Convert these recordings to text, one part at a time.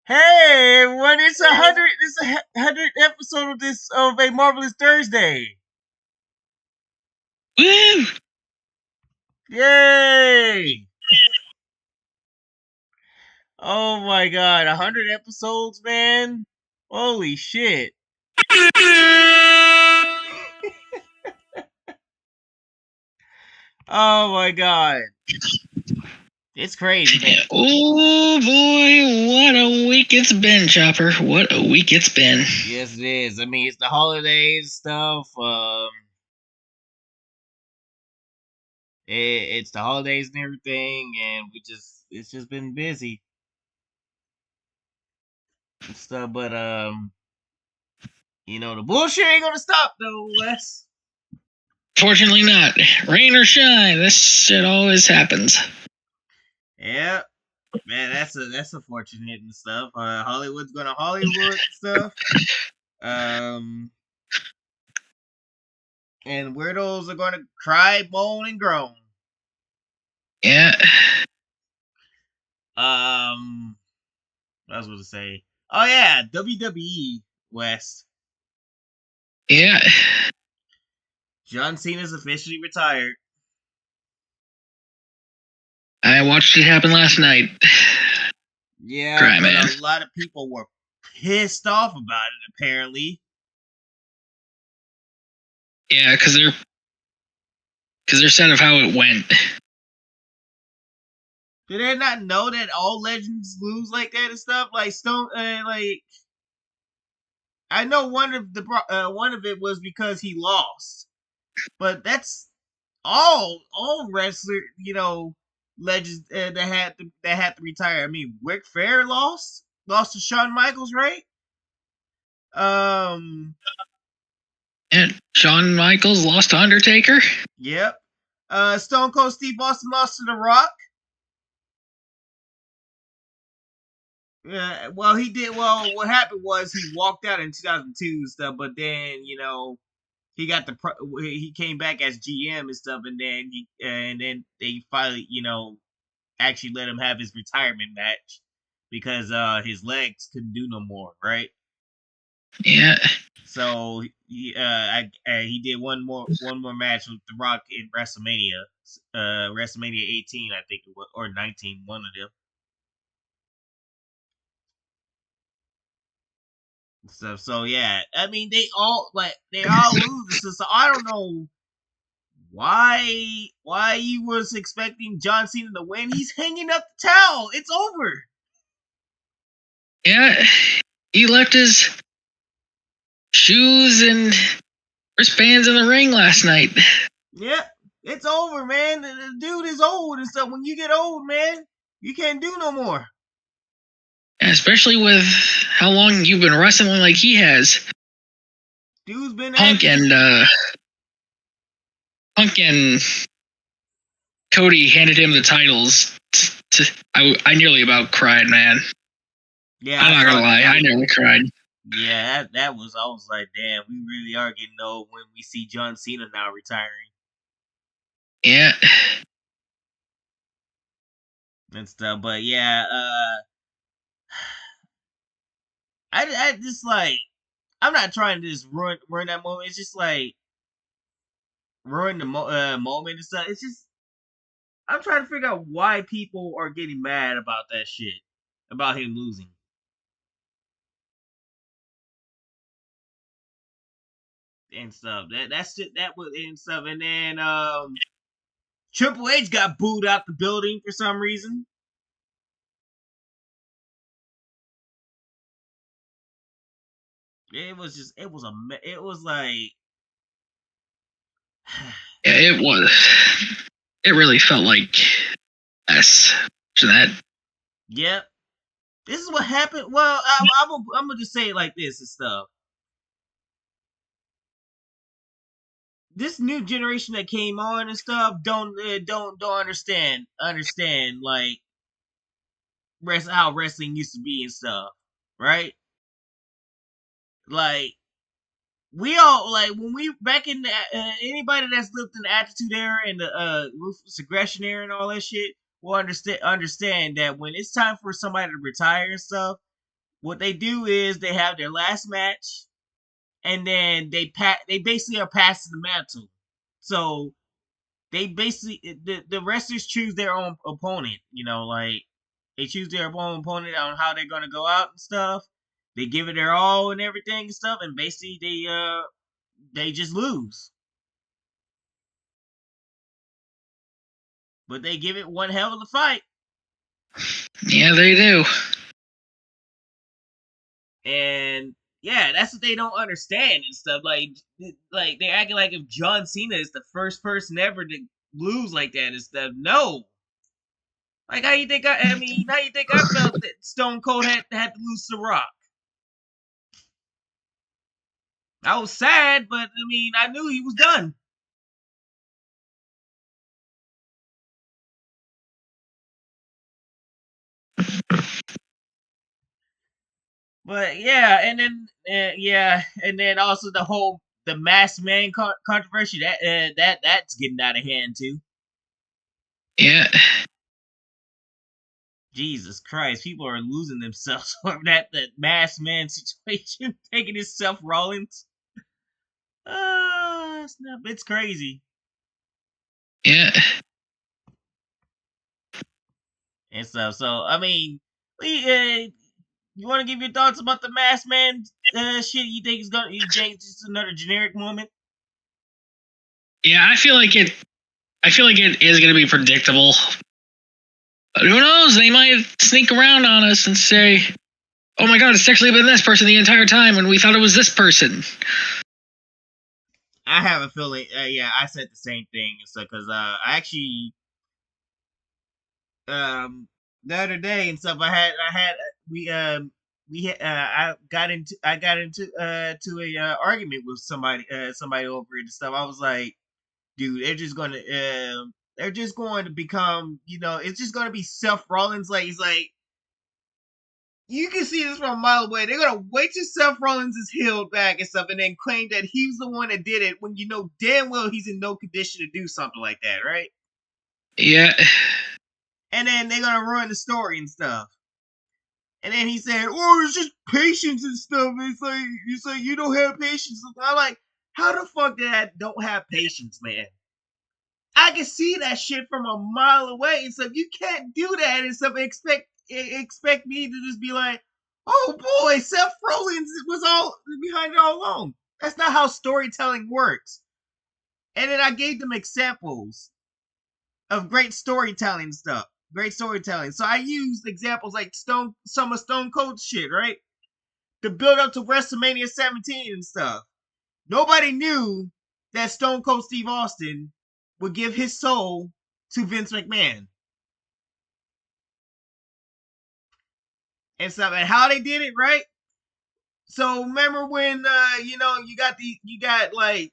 Hey everyone! It's a hundred. It's a hundred episode of this of a marvelous Thursday. Woo! Yay! Oh my god, 100 episodes, man! Holy shit! Oh my god, it's crazy, man. Oh boy, what a week it's been, Chopper. What a week it's been. Yes, it is. I mean, it's the holidays stuff. It's the holidays and everything, and it's just been busy and stuff. But the bullshit ain't gonna stop though, Wes. Fortunately not. Rain or shine, this shit always happens. Yeah, man, that's unfortunate and stuff. Hollywood's gonna Hollywood and stuff. Um, and weirdos are gonna cry, moan, and groan. Yeah. I was going to say, oh yeah, WWE West. Yeah. John Cena's officially retired. I watched it happen last night. Yeah, Cry, but man. a lot of people were pissed off about it. Apparently, Yeah, because they're sad of how it went. did they not know that all legends lose like that and stuff? Like Stone, like I know one of it was because he lost, but that's all wrestler legends that had to retire. I mean, Ric Flair lost to Shawn Michaels, right? Um, And Shawn Michaels lost to Undertaker. yep. Stone Cold Steve Austin lost to The Rock. Well, he did. Well, what happened was he walked out in 2002 and stuff, but then he got he came back as GM and stuff, and then they finally actually let him have his retirement match because his legs couldn't do no more, right? Yeah. So he did one more match with The Rock in WrestleMania 18, I think it was, or 19, one of them. So yeah, I mean they all lose. So I don't know why he was expecting John Cena to win. He's hanging up the towel. It's over. Yeah. He left his shoes and wristbands in the ring last night. Yeah, it's over, man. The dude is old and stuff. When you get old, man, you can't do no more. Especially with how long you've been wrestling like he has. Dude's been Punk active. and Cody handed him the titles. I nearly about cried, man. Yeah, I'm I not saw gonna lie, that. I nearly cried. Yeah, that was. I was like, damn, we really are getting old when we see John Cena now retiring Yeah. and stuff. But yeah, I just like I'm not trying to just ruin that moment. It's just like ruin the moment and stuff. It's just I'm trying to figure out why people are getting mad about that shit about him losing and stuff. That's it. That was and stuff. And then Triple H got booed out the building for some reason. It was like Yeah, it was. It really felt like us. That. yep. This is what happened. Well, I'm gonna just say it like this and stuff. This new generation that came on and stuff don't understand like how wrestling used to be and stuff, right? Like we all like when we back in the anybody that's lived in the Attitude Era and the Ruthless Aggression Era and all that shit will understand that when it's time for somebody to retire and stuff, what they do is they have their last match, and then they basically are passing the mantle. So they basically the wrestlers choose their own opponent. Like they choose their own opponent on how they're gonna go out and stuff. They give it their all and everything and stuff, and basically they just lose. But they give it one hell of a fight. Yeah, they do. And yeah, that's what they don't understand and stuff. Like they're acting like if John Cena is the first person ever to lose like that and stuff. No. Like how you think I mean, how you think I felt that Stone Cold had to lose to Rock? I was sad, but I mean, I knew he was done. But yeah, and then and then also the masked man controversy that's getting out of hand too. Yeah. Jesus Christ, people are losing themselves over that masked man situation, taking his Seth Rollins. It's crazy Yeah. and stuff. So I mean, you want to give your thoughts about the masked man shit? You think it's just another generic moment? Yeah, I feel like it is going to be predictable. But who knows? They might sneak around on us and say, "Oh my god, it's actually been this person the entire time and we thought it was this person." I have a feeling. Yeah, I said the same thing. So because I actually the other day and stuff, I got into to a argument with somebody over it and stuff. I was like, dude, they're just going to become, it's just going to be Seth Rollins. Like he's like, you can see this from a mile away. They're gonna wait till Seth Rollins is healed back and stuff, and then claim that he's the one that did it when you know damn well he's in no condition to do something like that, right? Yeah. And then they're gonna ruin the story and stuff. And then he said, "Oh, it's just patience and stuff." It's like you don't have patience. I'm like, how the fuck did I don't have patience, man? I can see that shit from a mile away and stuff. You can't do that and stuff. Expect me to just be like, "Oh boy, Seth Rollins was all behind it all along." That's not how storytelling works. And then I gave them examples of great storytelling stuff. Great storytelling. So I used examples like some of Stone Cold shit, right? The build up to WrestleMania 17 and stuff. Nobody knew that Stone Cold Steve Austin would give his soul to Vince McMahon and stuff. And how they did it, right? So remember when you got like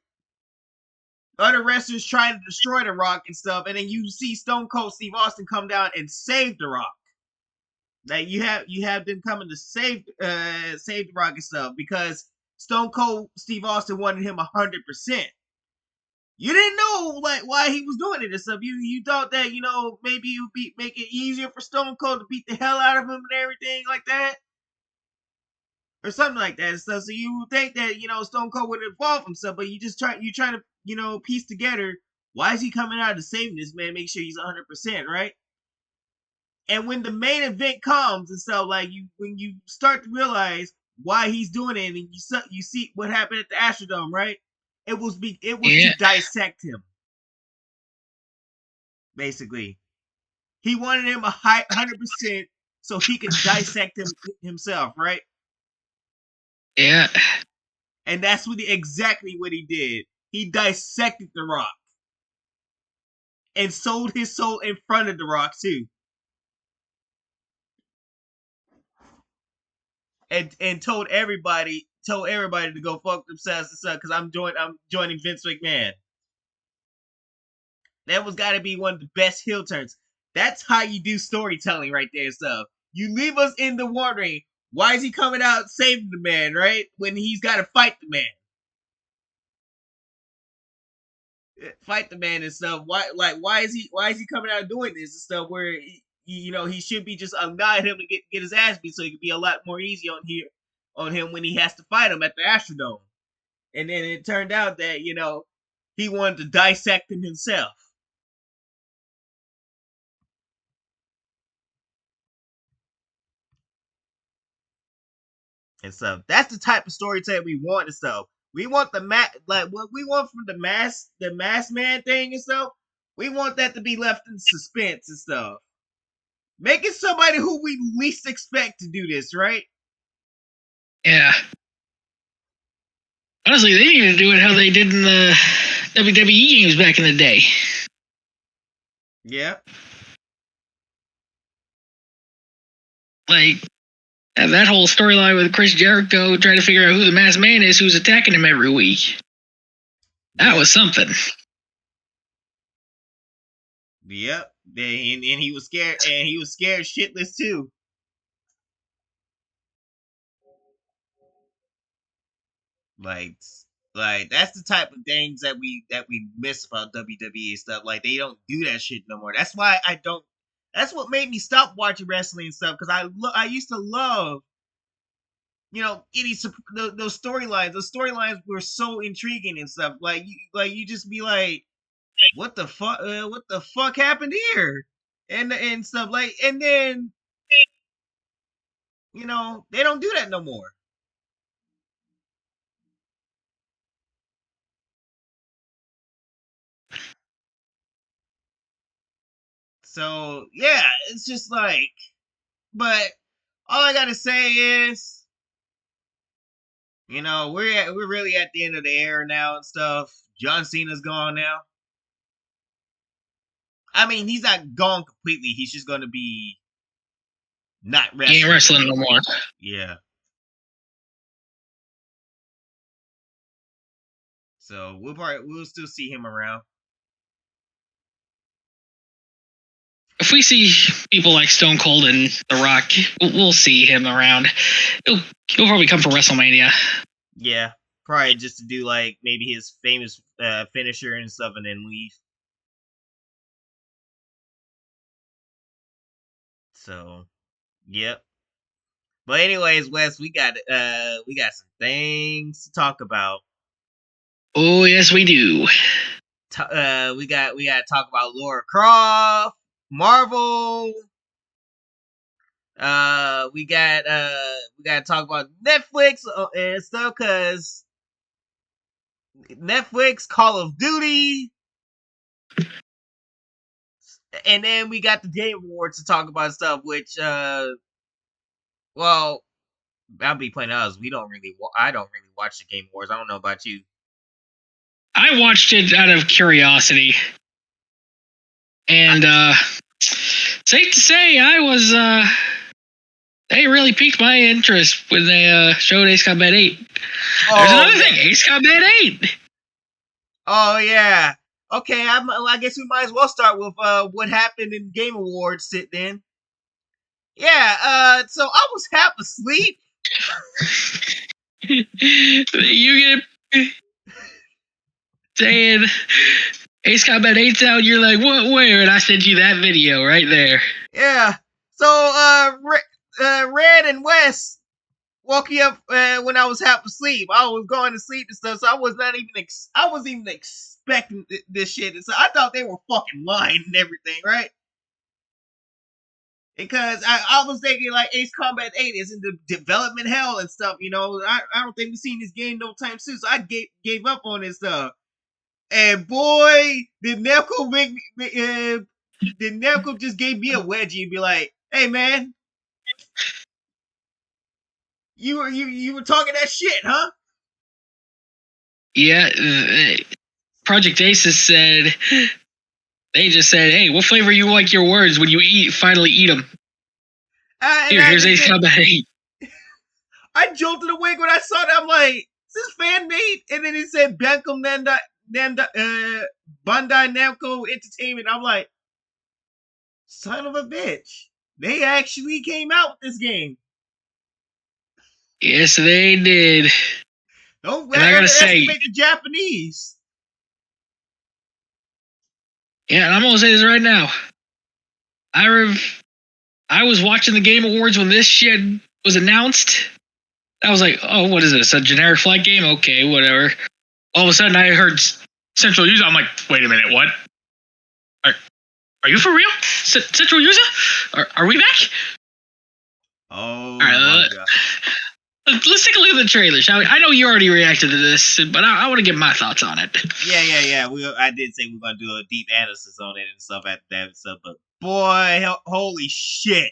other wrestlers trying to destroy the Rock and stuff, and then you see Stone Cold Steve Austin come down and save the Rock. Like you have them coming to save the Rock and stuff because Stone Cold Steve Austin wanted him 100%. You didn't know like why he was doing it and stuff. You thought that maybe it would make it easier for Stone Cold to beat the hell out of him and everything like that, or something like that and stuff. So you would think that Stone Cold would involve himself, but you trying to piece together why is he coming out to save this man, make sure he's 100%, right? And when the main event comes and stuff, like when you start to realize why he's doing it, and you see what happened at the Astrodome, right? It was to Yeah. dissect him, basically. He wanted him 100% so he could dissect him himself, right? Yeah. And that's exactly what he did. He dissected The Rock and sold his soul in front of The Rock too, and told everybody to go fuck themselves and stuff because I'm joining Vince McMahon. That was got to be one of the best heel turns. That's how you do storytelling right there and stuff. You leave us in the wondering why is he coming out saving the man, right? When he's got to fight the man. Fight the man and stuff. Why is he coming out doing this and stuff where he should be just unguide him to get his ass beat, so it could be a lot more easy on him when he has to fight him at the Astrodome. And then it turned out that he wanted to dissect him himself. And stuff. That's the type of storytelling we want and stuff. We want like what we want from the mass man thing and stuff. We want that to be left in suspense and stuff. Make it somebody who we least expect to do this, right? Yeah. Honestly, they need to do it how they did in the WWE games back in the day. Yeah. Like, have that whole storyline with Chris Jericho trying to figure out who the masked man is who's attacking him every week. That was something. Yep. And he was scared, and he was scared shitless too. Like that's the type of things that we miss about WWE stuff. Like they don't do that shit no more. That's why I don't. That's what made me stop watching wrestling and stuff, because I used to love those storylines. Those storylines were so intriguing and stuff. Like you just be like, what the fuck? What the fuck happened here? And stuff like, and then they don't do that no more. So yeah, it's just like, but all I gotta say is, we're really at the end of the era now and stuff. John Cena's gone now. I mean, he's not gone completely. He's just gonna be not He ain't wrestling wrestling no more. Yeah. So we'll still see him around. If we see people like Stone Cold and The Rock, we'll see him around. He'll probably come for WrestleMania. Yeah, probably just to do like maybe his famous finisher and stuff, and then leave. So, yep. But anyways, Wes, we got some things to talk about. Oh yes, we do. We got to talk about Lara Croft, Marvel. We got to talk about Netflix and stuff, because Netflix, Call of Duty, and then we got the Game Awards to talk about stuff. Which, well, I'll be plain honest, I don't really watch the Game Awards. I don't know about you. I watched it out of curiosity, and safe to say, I was they really piqued my interest when they showed Ace Combat 8. There's another thing, Ace Combat 8. Oh yeah. Okay, I guess we might as well start with what happened in Game Awards sit then. Yeah, so I was half asleep. You get saying Ace Combat 8's out, you're like, what, where? And I sent you that video right there. Yeah. So Red and Wes woke me up when I was half asleep. I was going to sleep and stuff, so I was not even I wasn't even expecting this shit. And so I thought they were fucking lying and everything, right? Because I was thinking like Ace Combat 8 is in the development hell and stuff. I don't think we've seen this game no time soon, so I gave up on this stuff. And boy, did Namco just gave me a wedgie and be like, "Hey man, you were talking that shit, huh?" Yeah, Project Aces said, they just said, hey, what flavor you like your words when you finally eat them? Here's Ace Combat 8. I jolted awake when I saw that. I'm like, is this fan made? And then it said Bandai Namco Entertainment. I'm like, son of a bitch. They actually came out with this game. Yes, they did. Don't underestimate the Japanese. Yeah, and I'm gonna say this right now. I was watching the Game Awards when this shit was announced. I was like, oh, what is this? A generic flight game? Okay, whatever. All of a sudden, I heard Central User. I'm like, wait a minute, what? Are you for real? Central User? Are we back? Oh All right, my god. let's take a look at the trailer, shall we? I know you already reacted to this, but I want to get my thoughts on it. Yeah. I did say we are gonna do a deep analysis on it and stuff at that and stuff, but boy, holy shit!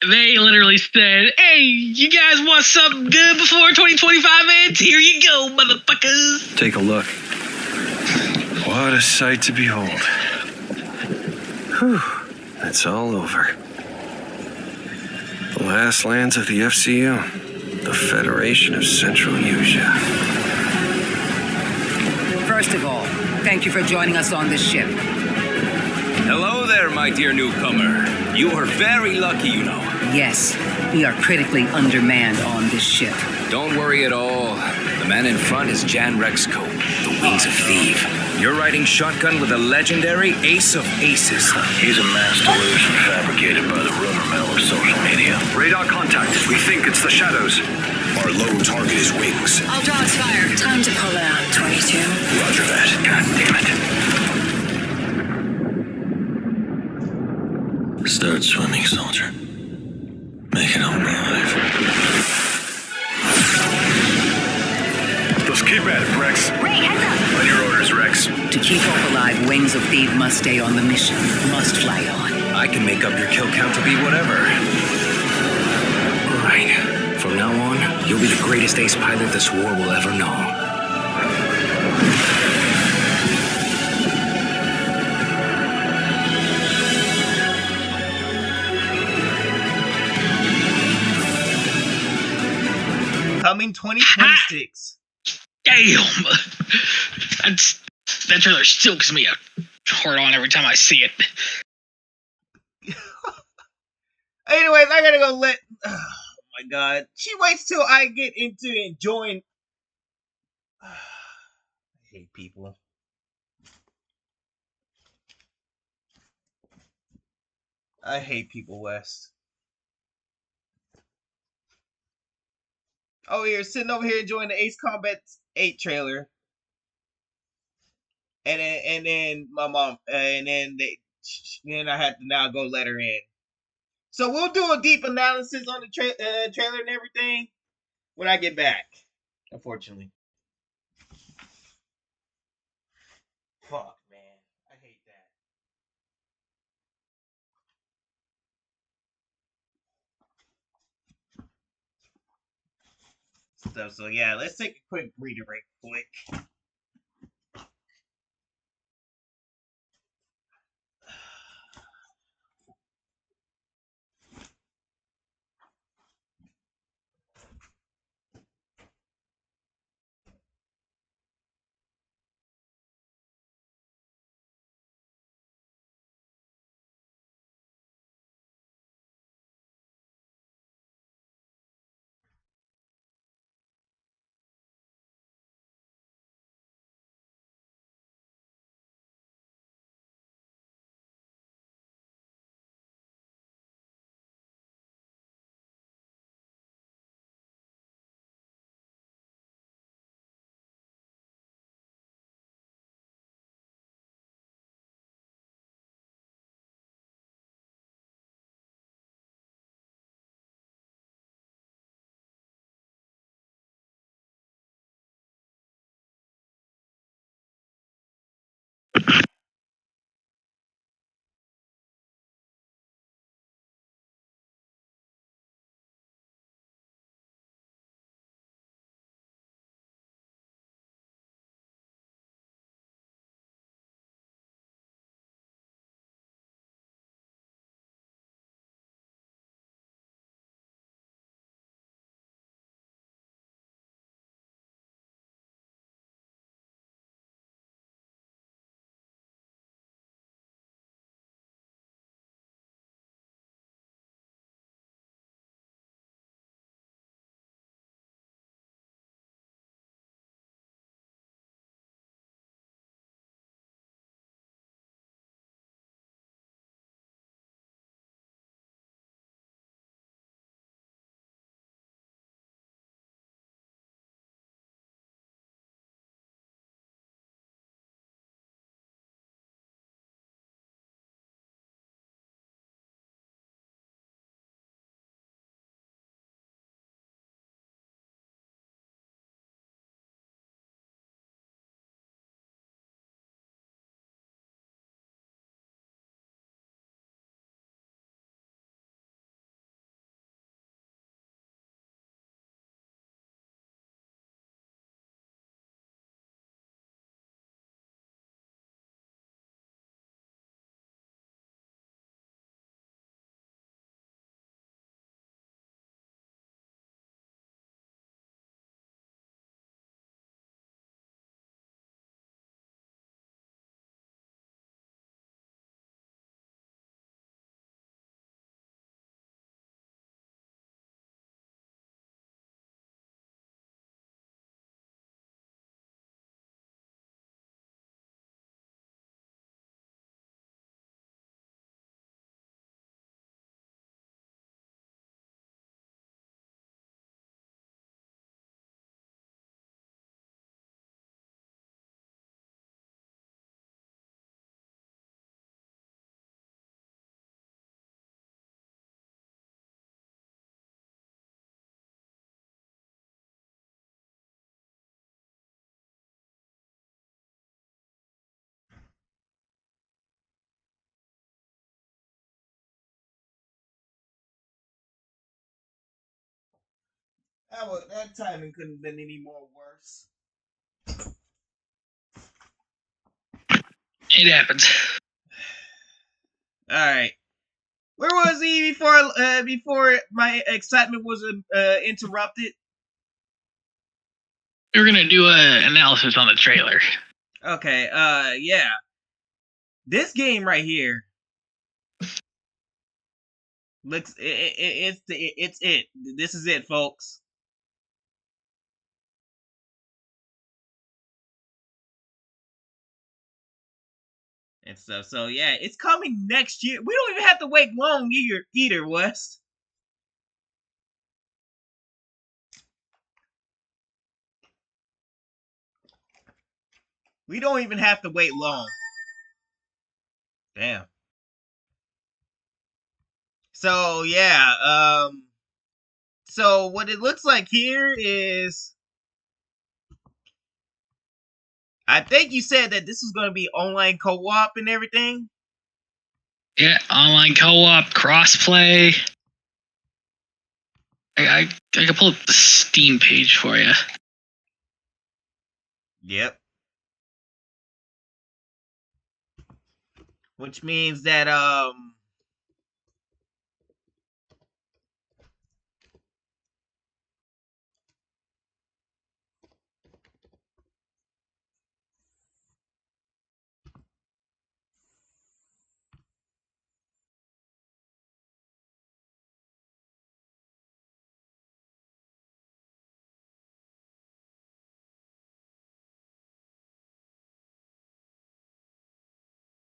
They literally said, "Hey, you guys want something good before 2025 ends? Here you go, motherfuckers." Take a look. What a sight to behold. Whew, it's all over. The last lands of the FCU, the Federation of Central Usia. First of all, thank you for joining us on this ship. Hello there, my dear newcomer. You are very lucky, you know. Yes, we are critically undermanned on this ship. Don't worry at all. The man in front is Jan Rexco, the Wings of Thief. You're riding shotgun with a legendary ace of aces. He's a mass delusion fabricated by the rumor mill of social media. Radar contact. We think it's the shadows. Our lone target is Wings. I'll draw its fire. Time to pull out, 22. Roger that. God damn it. Start swimming, soldier. Make it home alive. Let's keep at it, Rex. Ray, heads up! On your orders, Rex. To keep Hope alive, Wings of Thief must stay on the mission, must fly on. I can make up your kill count to be whatever. All right. From now on, you'll be the greatest ace pilot this war will ever know. Coming 2026. Damn, that trailer still gives me a hard on every time I see it. Anyways, I gotta go let. Oh my god. She waits till I get into enjoying. I hate people. I hate people, West. Oh, you're sitting over here enjoying the Ace Combat 8 trailer. And then my mom, and then I had to now go let her in. So we'll do a deep analysis on the trailer and everything when I get back. Unfortunately, fuck, man, I hate that stuff. So yeah, let's take a quick breather break, quick. That timing couldn't have been any more worse. It happens. All right. Where was he before my excitement was interrupted? We're gonna do an analysis on the trailer. Okay. Yeah. This game right here looks it's it. This is it, folks. And stuff. So yeah, it's coming next year. We don't even have to wait long either, West. We don't even have to wait long. Damn. So yeah, so what it looks like here is I think you said that this is gonna be online co-op and everything. Yeah, online co-op, crossplay. I can pull up the Steam page for you. Yep. Which means that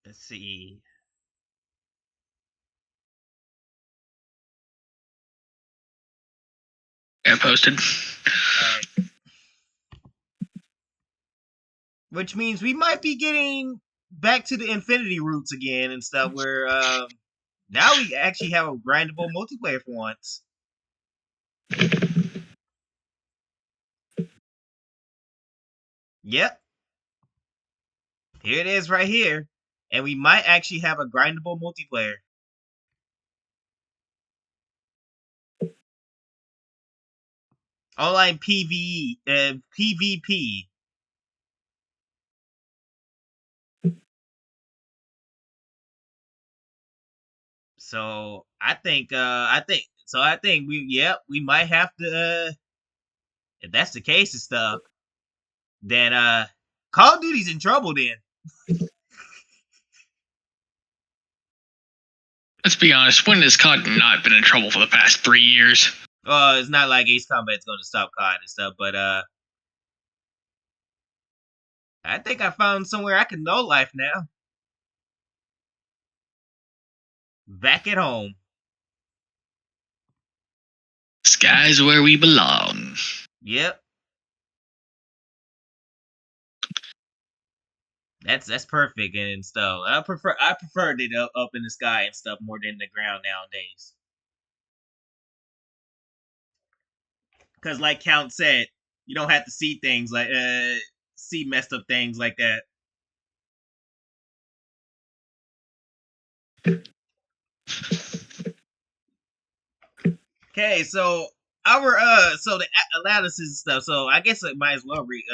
let's see. Yeah, posted. Alright. Which means we might be getting back to the Infinity roots again and stuff where now we actually have a grindable multiplayer for once. Yep. Here it is right here. And we might actually have a grindable multiplayer. Online PvE, PvP. So I think we might have to if that's the case and stuff, then Call of Duty's in trouble then. Let's be honest, when has COD not been in trouble for the past 3 years? It's not like Ace Combat's gonna stop COD and stuff, but I think I found somewhere I can know life now. Back at home. Sky's where we belong. Yep. That's perfect and stuff. I preferred it up in the sky and stuff more than the ground nowadays. Cause like Count said, you don't have to see things like see messed up things like that. Okay, so our so the analysis and stuff. So I guess I might as well read.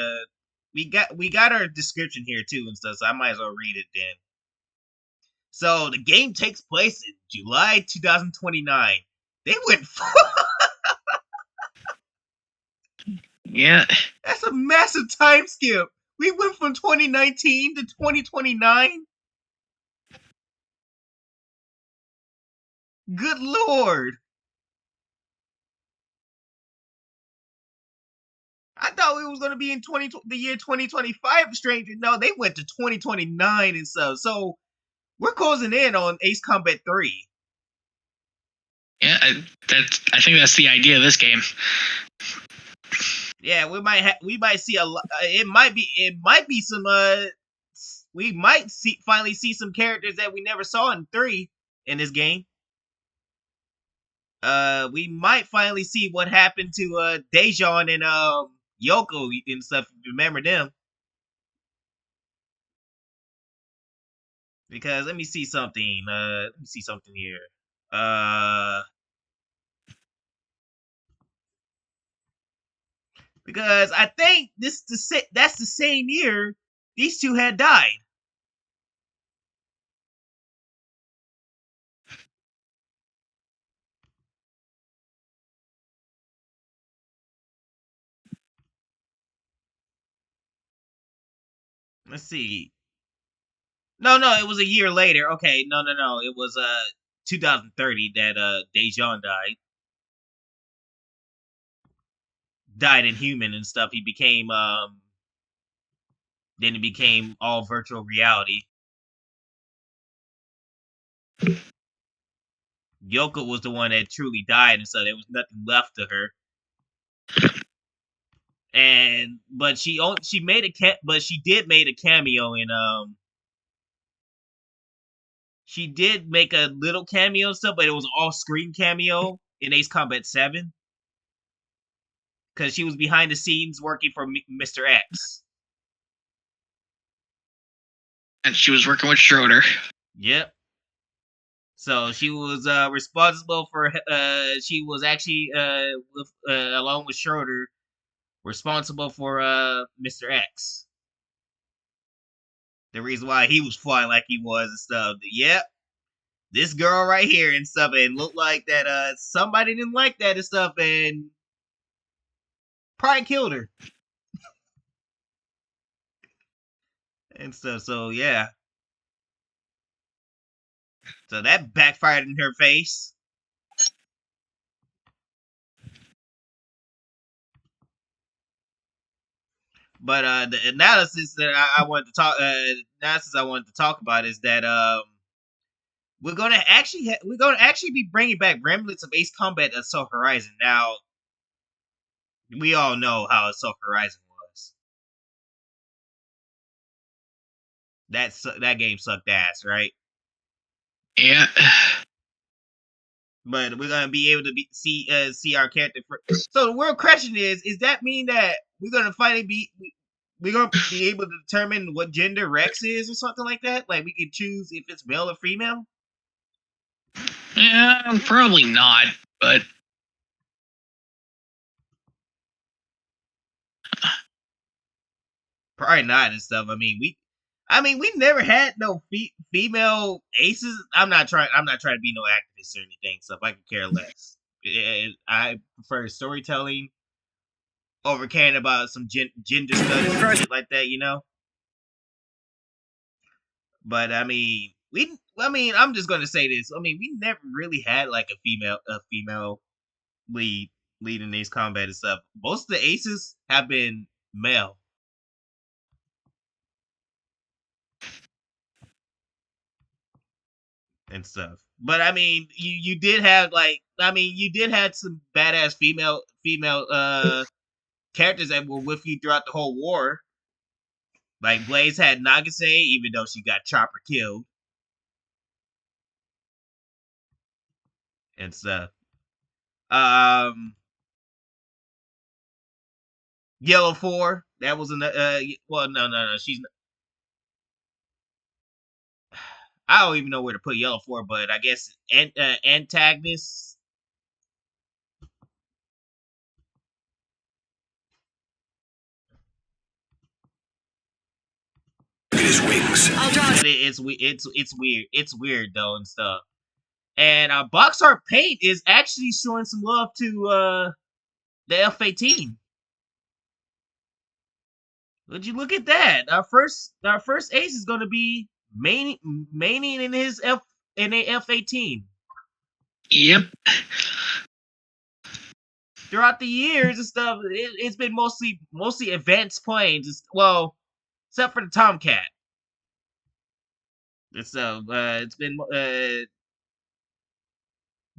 We got our description here too and stuff. So I might as well read it then. So the game takes place in July 2029. They went. Yeah. That's a massive time skip. We went from 2019 to 2029. Good lord. I thought it was gonna be in the year 2025. Stranger, no, they went to 2029 and stuff. So we're closing in on Ace Combat 3. Yeah, I think that's the idea of this game. Yeah, we might see a lot. It might be some we might finally see some characters that we never saw in 3 in this game. We might finally see what happened to Dejan and Yoko and stuff. Remember them? Because let me see something. Let me see something here. Uh, because I think that's the same year these two had died. Let's see. No, it was a year later. Okay, no. It was 2030 that Dejan died in human and stuff. He became then it became all virtual reality. Yoko was the one that truly died, and so there was nothing left of her. And but she made but she did make a cameo in she did make a little cameo and stuff, but it was all screen cameo in Ace Combat 7 because she was behind the scenes working for Mr. X. And she was working with Schroeder. Yep. So she was responsible for. She was actually with along with Schroeder, responsible for Mr. X. The reason why he was flying like he was and stuff. Yep. This girl right here and stuff, and looked like that somebody didn't like that and stuff, and probably killed her and stuff. So yeah. So that backfired in her face. But the analysis that I wanted to talk about is that we're gonna actually be bringing back remnants of Ace Combat Assault Horizon. Now we all know how Assault Horizon was. That game sucked ass, right? Yeah. But we're gonna be able to see our character. So the real question is that mean that we're gonna finally we're gonna be able to determine what gender Rex is or something like that? Like we can choose if it's male or female? Yeah, probably not, but Probably not and stuff. I mean we never had no female aces. I'm not trying to be no activist or anything, so if I could care less. I prefer storytelling over caring about some gender studies and shit like that, you know. But I mean, I'm just gonna say this. I mean, we never really had like a female lead leading Ace Combat and stuff. Most of the aces have been male and stuff. But I mean, you did have you did have some badass female characters that were with you throughout the whole war. Like Blaze had Nagase, even though she got Chopper killed and stuff. Um, Yellow 4, that was well, no, she's. I don't even know where to put Yellow 4, but I guess antagonist. His wings. It's weird. It's weird though and stuff. And Box Art Paint is actually showing some love to the F-18. Would you look at that? Our first ace is going to be maining in his in a F-18. yep. Throughout the years and stuff, it's been mostly advanced planes. Well, except for the Tomcat. It's been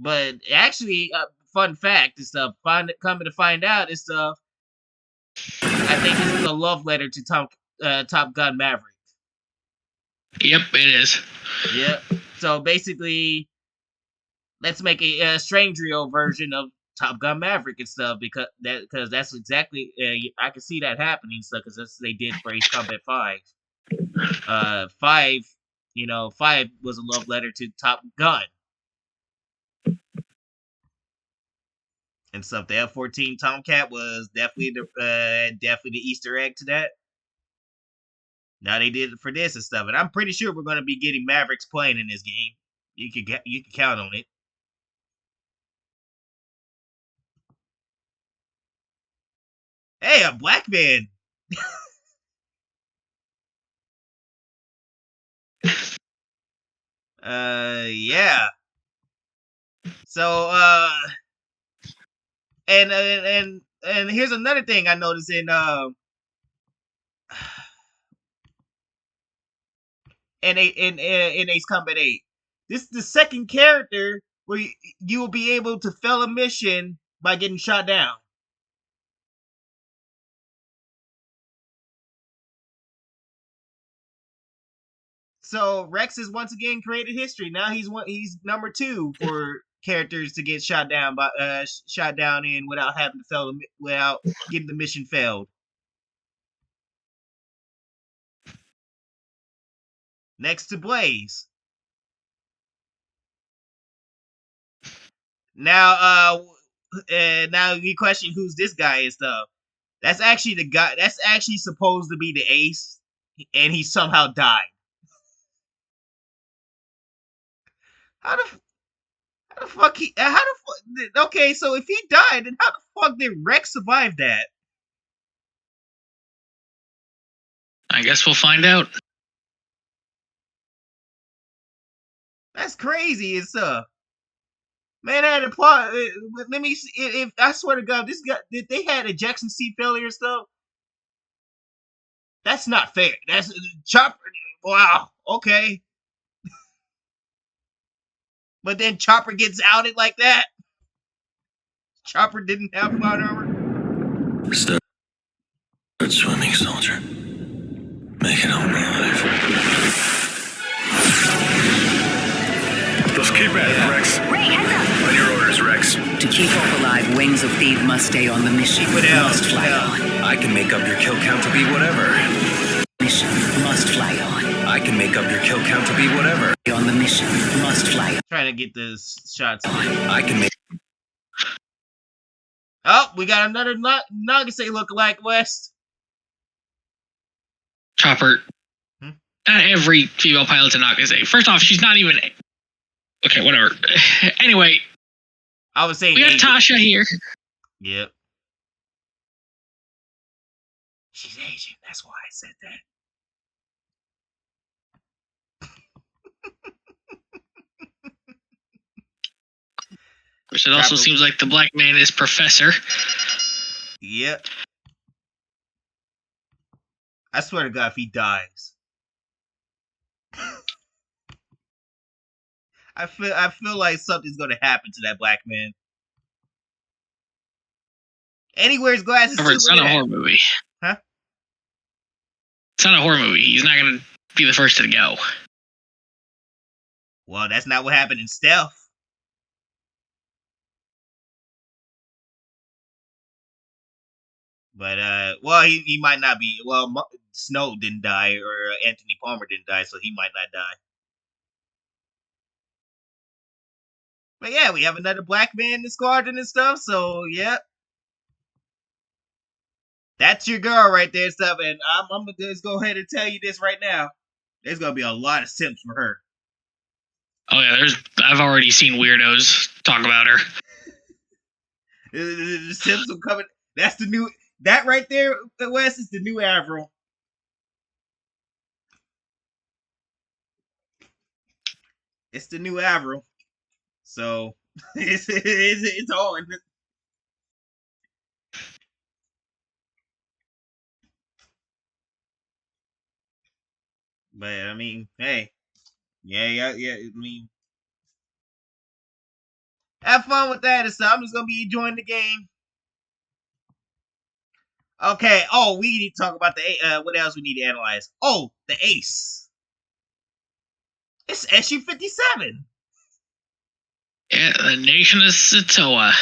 but actually, fun fact and stuff. Coming to find out and stuff. I think this is a love letter to Top Gun Maverick. Yep, it is. Yep. So basically, let's make a Strange Rio version of Top Gun Maverick and stuff because that's exactly I can see that happening stuff because that's what they did for Ace Combat 5. 5, 5 was a love letter to Top Gun. and stuff. The F-14 Tomcat was definitely the Easter egg to that. Now they did it for this and stuff, and I'm pretty sure we're going to be getting Mavericks playing in this game. You can count on it. Hey, a black man. Yeah. So, and here's another thing I noticed in Ace Combat 8. This is the second character where you will be able to fail a mission by getting shot down. So Rex has once again created history. Now he's number 2 for characters to get shot down in without having to without getting the mission failed. Next to Blaze. Now now you question who's this guy and stuff. That's actually the guy. That's actually supposed to be the Ace, and he somehow died. How the fuck he? How the fuck? Okay, so if he died, then how the fuck did Rex survive that? I guess we'll find out. That's crazy and stuff. Man, I had a plot. Let me see. If I swear to God, this guy, if they had ejection seat failure and stuff, that's not fair. That's Chopper. Wow. Okay. But then Chopper gets outed like that. Chopper didn't have plot armor. Start swimming, soldier. Make it home alive. Let's keep at it, Rex. Ray, heads up. On your orders, Rex. To keep off alive, Wings of Thief must stay on the mission. Must fly on. I can make up your kill count to be whatever. Mission must fly on. I can make up your kill count to be whatever. On the mission must fly on. Trying to get the shots. I can make. Oh, we got another Nagase lookalike, West. Chopper. Not every female pilot's a Nagase. First off, she's not even. Okay, whatever. Anyway, I was saying we got Asian. Tasha here. Yep. She's Asian. That's why I said that. Which it also seems like the black man is Professor. Yep. I swear to God, if he dies, I feel like something's gonna happen to that black man. And he wears glasses too. It's not a horror movie. Huh? It's not a horror movie. He's not gonna be the first to go. Well, that's not what happened in Stealth. But well, he might not be. Well, Snow didn't die, or Anthony Palmer didn't die, so he might not die. But yeah, we have another black man in the squadron and stuff. So yeah, that's your girl right there and stuff. And I'm gonna just go ahead and tell you this right now. There's gonna be a lot of simps for her. Oh yeah, I've already seen weirdos talk about her. The simps will come. That's the new. That right there, Wes, is the new Avril. It's the new Avril. So it's on. But I mean, hey, yeah. I mean, have fun with that and stuff. I'm just gonna be enjoying the game. Okay. Oh, we need to talk about the what else we need to analyze. Oh, the Ace. It's SU-57. Yeah, the Nation of Satoa.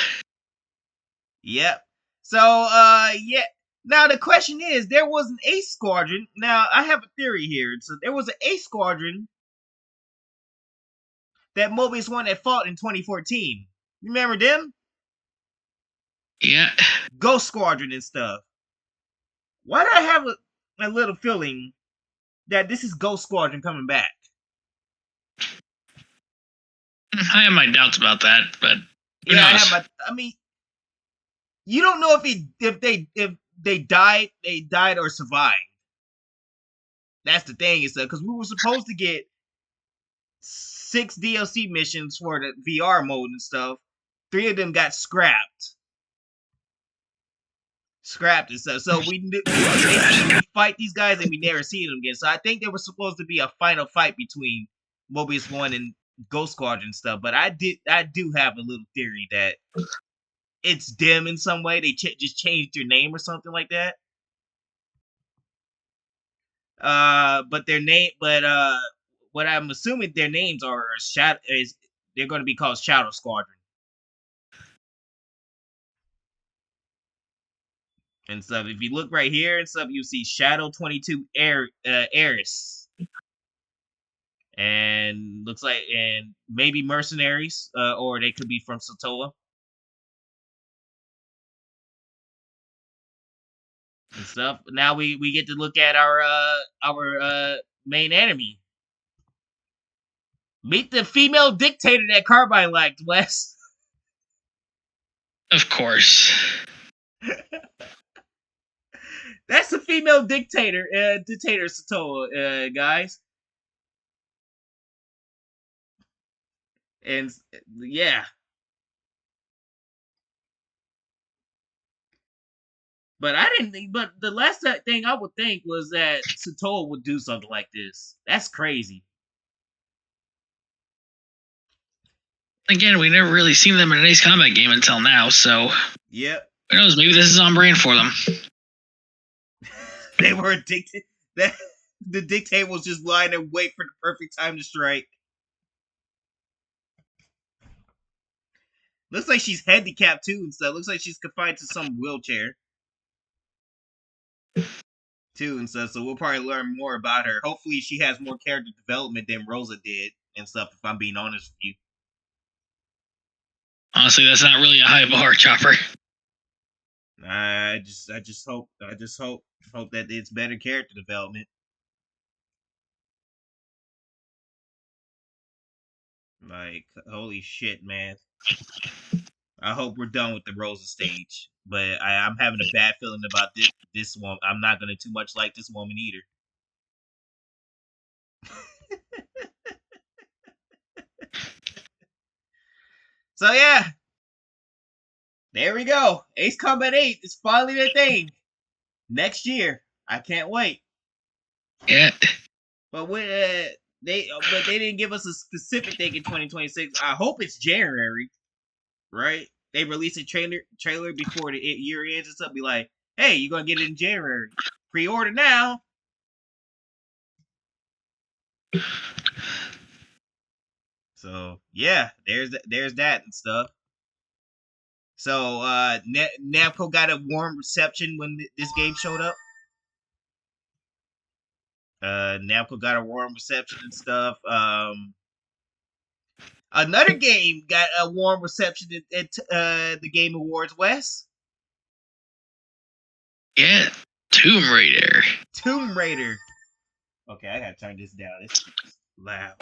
Yep. So, yeah. Now the question is, there was an Ace Squadron. Now I have a theory here. So there was an Ace Squadron that Mobius One had fought in 2014. Remember them? Yeah. Ghost Squadron and stuff. Why do I have a little feeling that this is Ghost Squadron coming back? I have my doubts about that, but who Yeah, knows? I mean, you don't know if they died or survived. That's the thing, is because we were supposed to get 6 DLC missions for the VR mode and stuff. 3 of them got scrapped and stuff. So we fight these guys and we never see them again. So I think there was supposed to be a final fight between Mobius 1 and Ghost Squadron and stuff. But I do have a little theory that it's them in some way. They just changed their name or something like that. But what I'm assuming their names are they're going to be called Shadow Squadron and stuff. If you look right here and stuff, you see Shadow 22 Eris, and looks like, and maybe mercenaries, or they could be from Sotoa and stuff. Now we get to look at our main enemy. Meet the female dictator that Carbine liked, Wes. Of course. That's the female dictator Sotoa, guys. And yeah. But I didn't think. But the last thing I would think was that Sotoa would do something like this. That's crazy. Again, we never really seen them in an Ace Combat game until now, so Yep. who knows? Maybe this is on brand for them. They were addicted. That the dictator was just lying and wait for the perfect time to strike. Looks like she's handicapped too and stuff. Looks like she's confined to some wheelchair too and stuff. So we'll probably learn more about her. Hopefully, she has more character development than Rosa did and stuff. If I'm being honest with you. Honestly, that's not really a high bar, Chopper. I just hope that it's better character development. Like, holy shit, man. I hope we're done with the Rosa stage. But I'm having a bad feeling about this one. I'm not gonna too much like this woman either. So yeah. There we go. Ace Combat 8 is finally their thing. Next year. I can't wait. Yeah. But they didn't give us a specific thing in 2026. I hope it's January, right? They release a trailer before the year ends and stuff. Be like, hey, you're gonna get it in January. Pre-order now. So yeah, there's that and stuff. So Namco got a warm reception when this game showed up. Namco got a warm reception and stuff. Another game got a warm reception at the Game Awards, Wes. Yeah. Tomb Raider. Tomb Raider. Okay, I gotta turn this down. It's loud.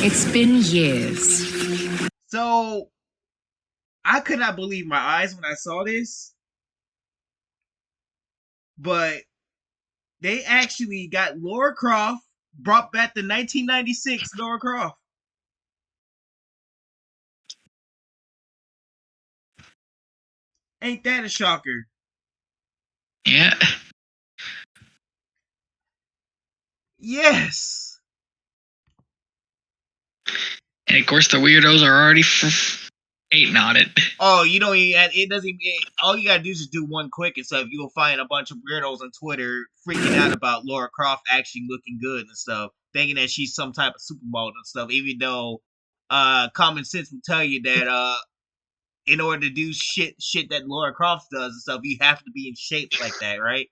It's been years. So, I could not believe my eyes when I saw this. But they actually got Lara Croft, brought back the 1996 Lara Croft. Ain't that a shocker? Yeah. Yes. And of course, the weirdos are already hating on it. Oh, you don't even. It doesn't even. All you gotta do is just do one quick and stuff. You'll find a bunch of weirdos on Twitter freaking out about Lara Croft actually looking good and stuff, thinking that she's some type of supermodel and stuff. Even though, common sense will tell you that in order to do shit that Lara Croft does and stuff, you have to be in shape like that, right?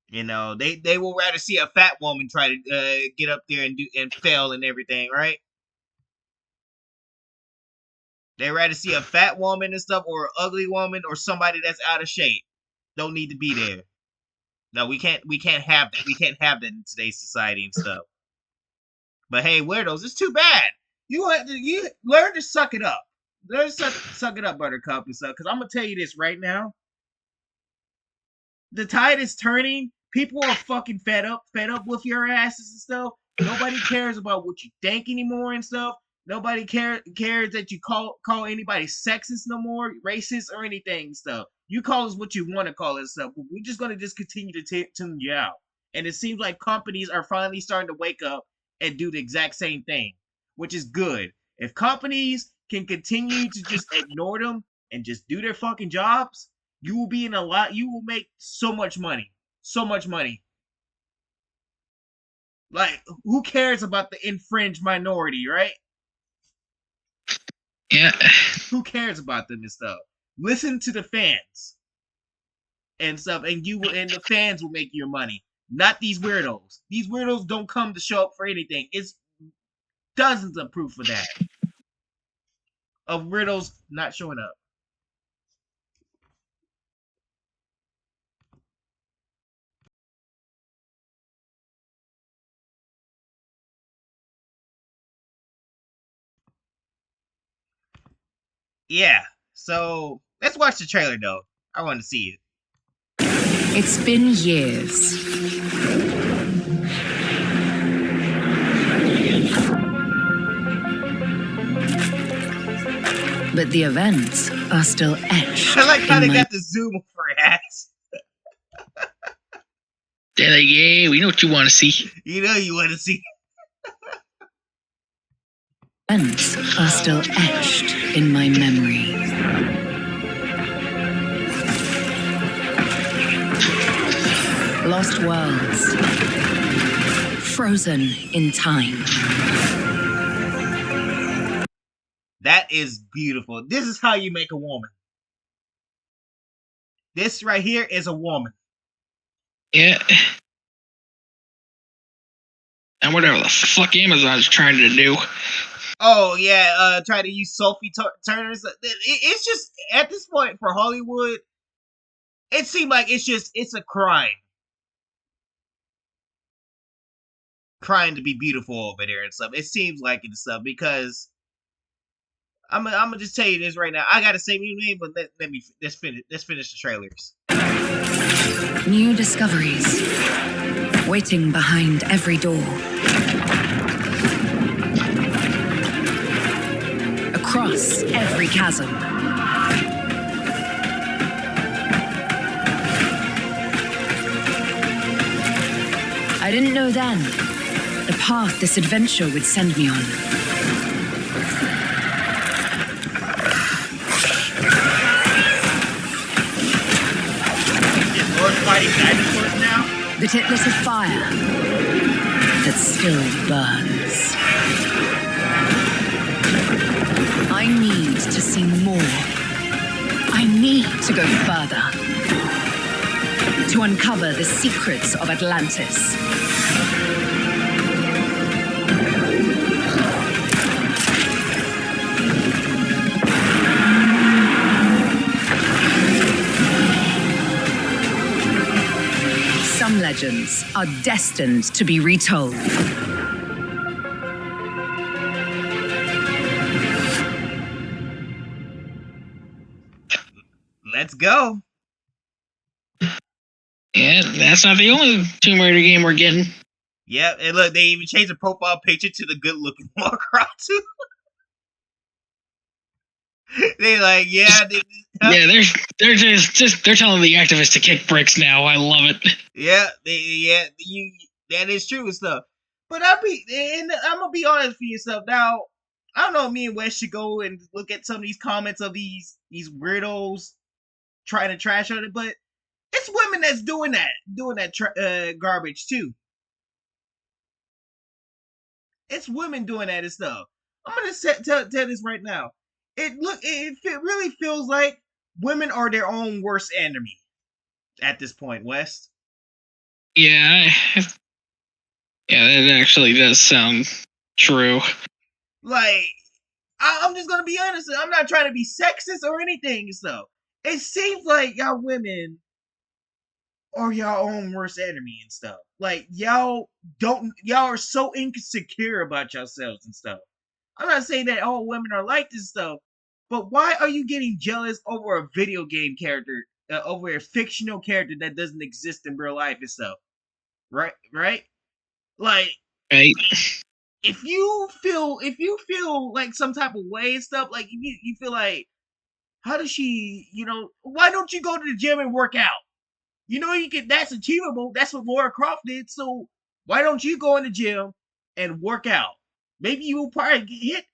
You know, they will rather see a fat woman try to get up there and fail and everything, right? They rather see a fat woman and stuff, or an ugly woman, or somebody that's out of shape. Don't need to be there. No, we can't have that. We can't have that in today's society and stuff. But hey, weirdos, it's too bad. You learn to suck it up. Learn to suck it up, Buttercup and stuff. Because I'm gonna tell you this right now. The tide is turning. People are fucking fed up with your asses and stuff. Nobody cares about what you think anymore and stuff. Nobody cares that you call anybody sexist no more, racist or anything and stuff. You call us what you want to call it and stuff. But we're just gonna just continue to tune you out. And it seems like companies are finally starting to wake up and do the exact same thing, which is good. If companies can continue to just ignore them and just do their fucking jobs, you will make so much money. So much money. Like, who cares about the infringed minority, right? Yeah. Who cares about them and stuff? Listen to the fans and stuff, and the fans will make your money, not these weirdos. These weirdos don't come to show up for anything. It's dozens of proof of that. Of weirdos not showing up. Yeah. So let's watch the trailer though. I want to see it. It's been years. But the events are still etched. I like how they in got the zoom for ass. They're like, yeah, we know what you want to see. You know you want to see. events are still etched in my memory. Lost worlds. Frozen in time. That is beautiful. This is how you make a woman. This right here is a woman. Yeah. And whatever the fuck Amazon's trying to do. Oh yeah, try to use Sophie Turner. It's just at this point for Hollywood, it seemed like it's a crime to be beautiful over there and stuff. It seems like it and stuff because I'm gonna just tell you this right now. I gotta say new name, but let's finish the trailers. New discoveries waiting behind every door. Across every chasm. I didn't know then the path this adventure would send me on. Fighting dinosaurs now? That it lit a fire that still burns. I need to see more. I need to go further. To uncover the secrets of Atlantis. Some legends are destined to be retold. Let's go. Yeah, that's not the only Tomb Raider game we're getting. Yep, and look, they even changed the profile picture to the good-looking Warcraft too. They like, yeah, yeah, they're just they're telling the activists to kick bricks now. I love it. Yeah, that is true and stuff. But I'm gonna be honest for yourself now. I don't know. Me and Wes should go and look at some of these comments of these weirdos trying to trash on it, but it's women that's doing that garbage too. It's women doing that and stuff. I'm gonna tell this right now. It really feels like women are their own worst enemy at this point, West. Yeah, yeah, that actually does sound true. Like, I'm just gonna be honest. I'm not trying to be sexist or anything. So it seems like y'all women are y'all own worst enemy and stuff. Like y'all are so insecure about yourselves and stuff. I'm not saying that all women are like this stuff, but why are you getting jealous over a video game character, over a fictional character that doesn't exist in real life and stuff? Right? Like Right? if you feel like some type of way and stuff, like you feel like, how does she, why don't you go to the gym and work out? You can, that's achievable. That's what Lara Croft did. So why don't you go in the gym and work out? Maybe you will probably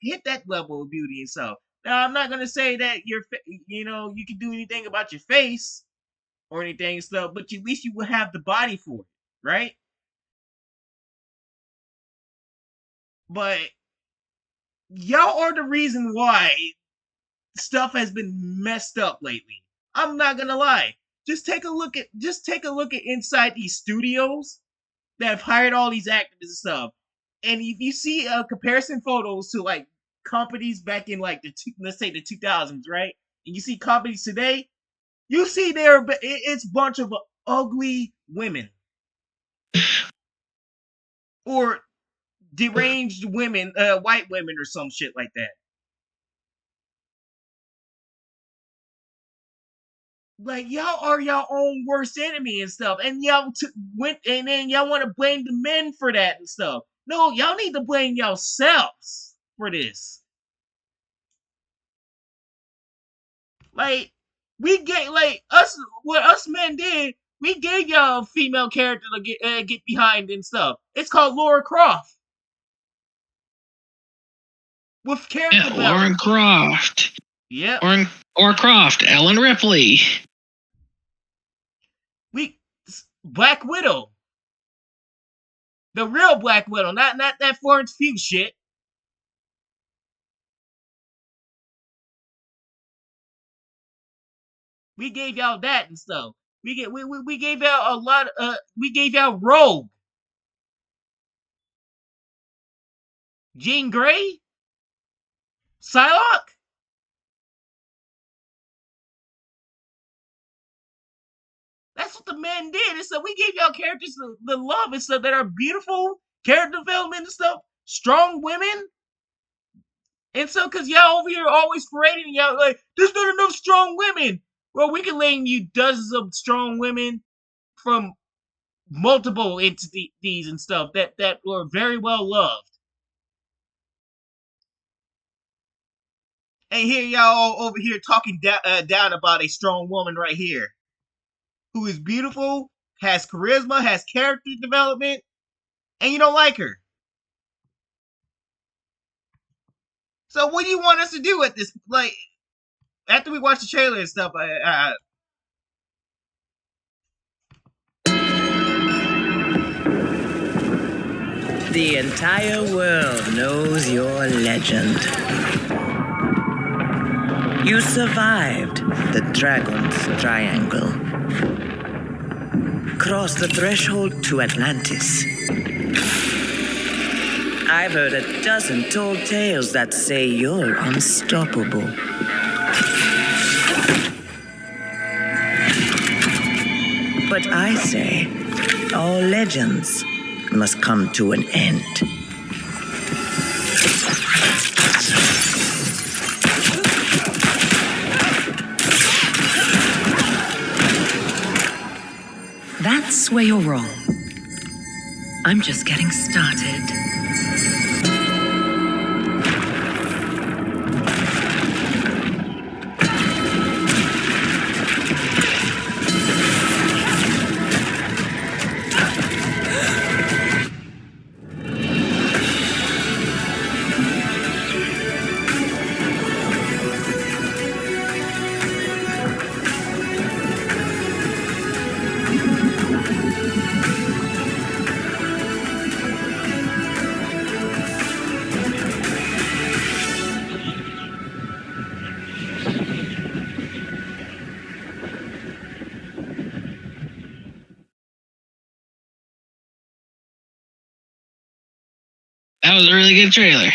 hit that level of beauty and stuff. Now I'm not gonna say that you can do anything about your face or anything and stuff, but at least you will have the body for it, right? But y'all are the reason why stuff has been messed up lately. I'm not gonna lie. Just take a look at inside these studios that have hired all these actors and stuff. And if you see comparison photos to like companies back in like let's say the 2000s, right? And you see companies today, you see it's a bunch of ugly women or deranged women, white women or some shit like that. Like y'all are y'all own worst enemy and stuff, and went and then y'all want to blame the men for that and stuff. No, y'all need to blame yourselves for this. Like we gave like us what us men did. We gave y'all a female character to get behind and stuff. It's called Lara Croft with character Yeah, Lauren development. Croft. Yep. Or Croft, Ellen Ripley. We Black Widow, the real Black Widow, not that Florence Pugh shit. We gave y'all that and stuff. We gave y'all a lot. We gave y'all Rogue, Jean Grey, Psylocke. That's what the men did. And so we gave y'all characters the love and stuff that are beautiful, character development and stuff, strong women. And so, cause y'all over here always parading y'all like, there's not enough strong women. Well, we can name you dozens of strong women from multiple entities and stuff that were very well loved. And here y'all over here talking down about a strong woman right here who is beautiful, has charisma, has character development, and you don't like her. So what do you want us to do at this? Like after we watch the trailer and stuff, The entire world knows your legend. You survived the Dragon's Triangle. Crossed the threshold to Atlantis. I've heard a dozen tall tales that say you're unstoppable. But I say, all legends must come to an end. That's where you're wrong. I'm just getting started. That was a really good trailer.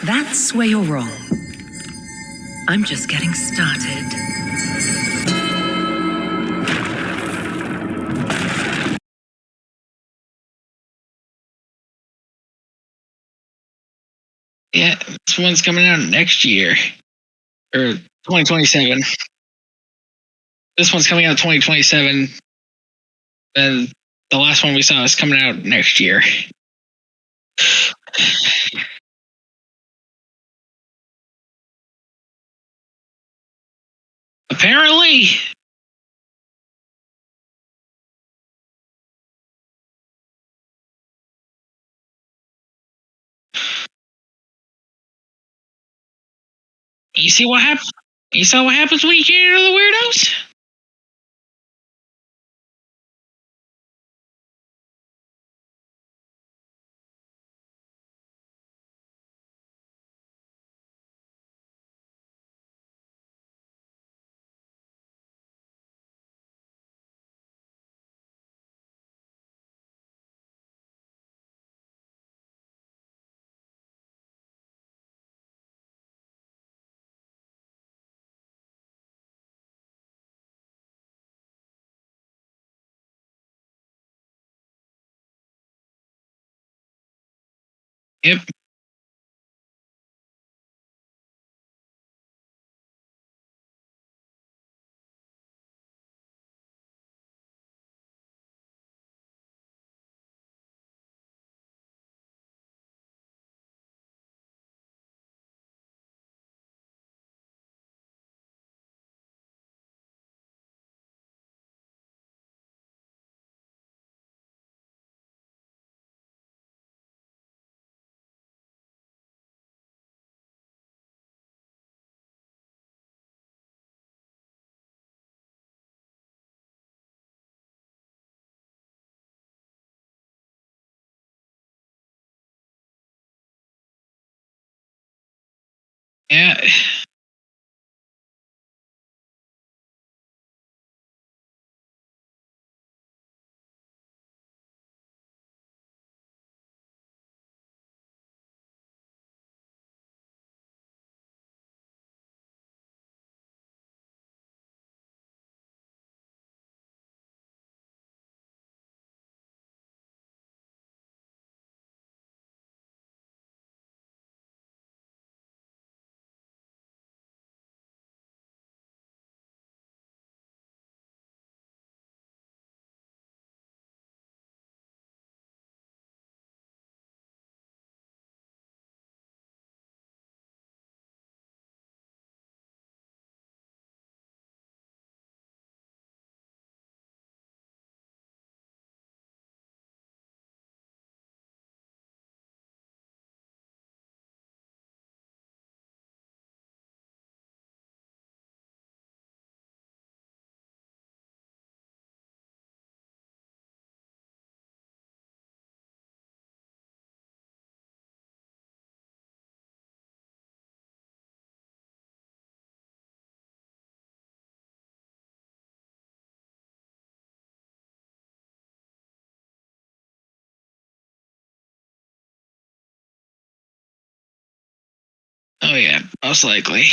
That's where you're wrong. I'm just getting started. Yeah, this one's coming out next year. Or 2027. This one's coming out 2027. And the last one we saw is coming out next year. Apparently. You see what happens? You saw what happens when you get into the weirdos? Yep. Yeah. Oh yeah, most likely.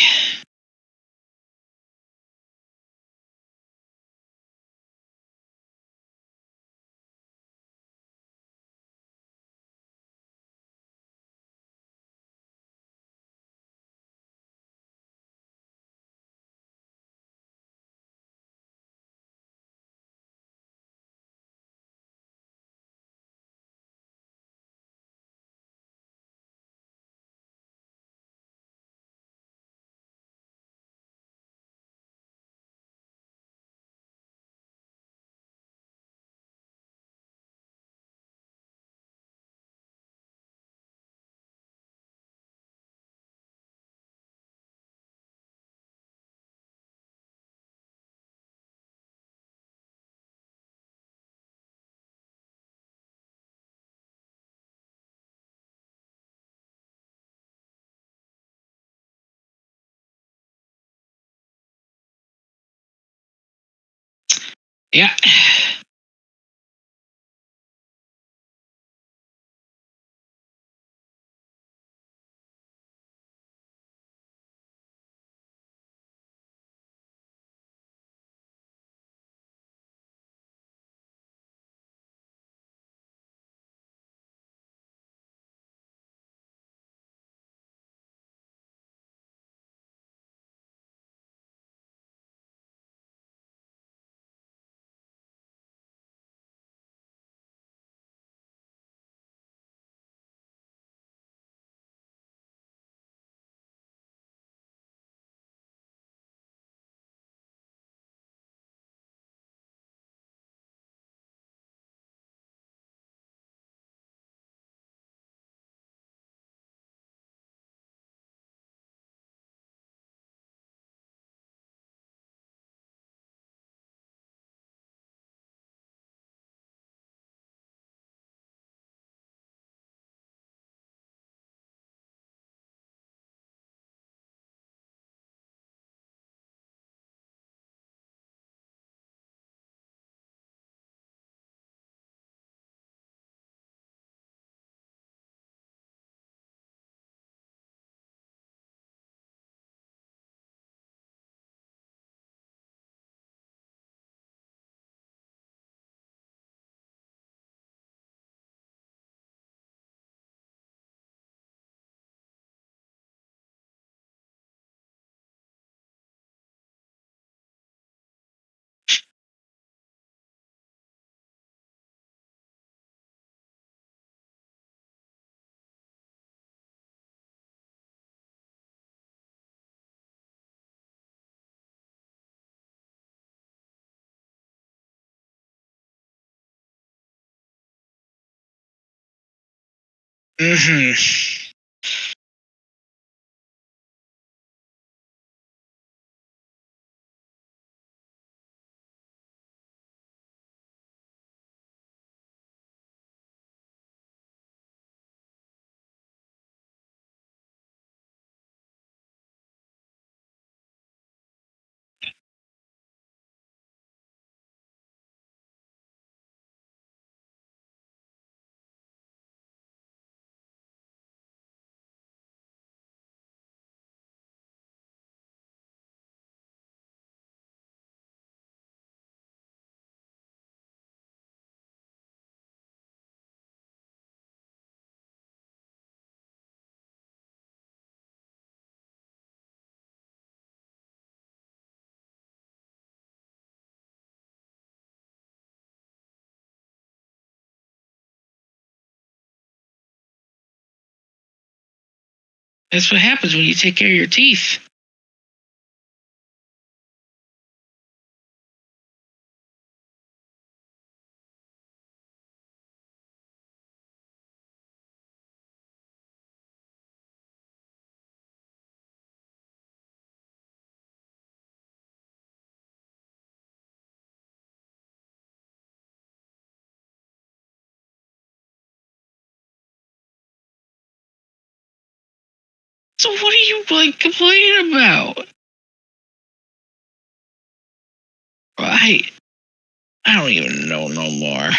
Yeah. Mm-hmm. That's what happens when you take care of your teeth. So what are you complaining about? I don't even know no more.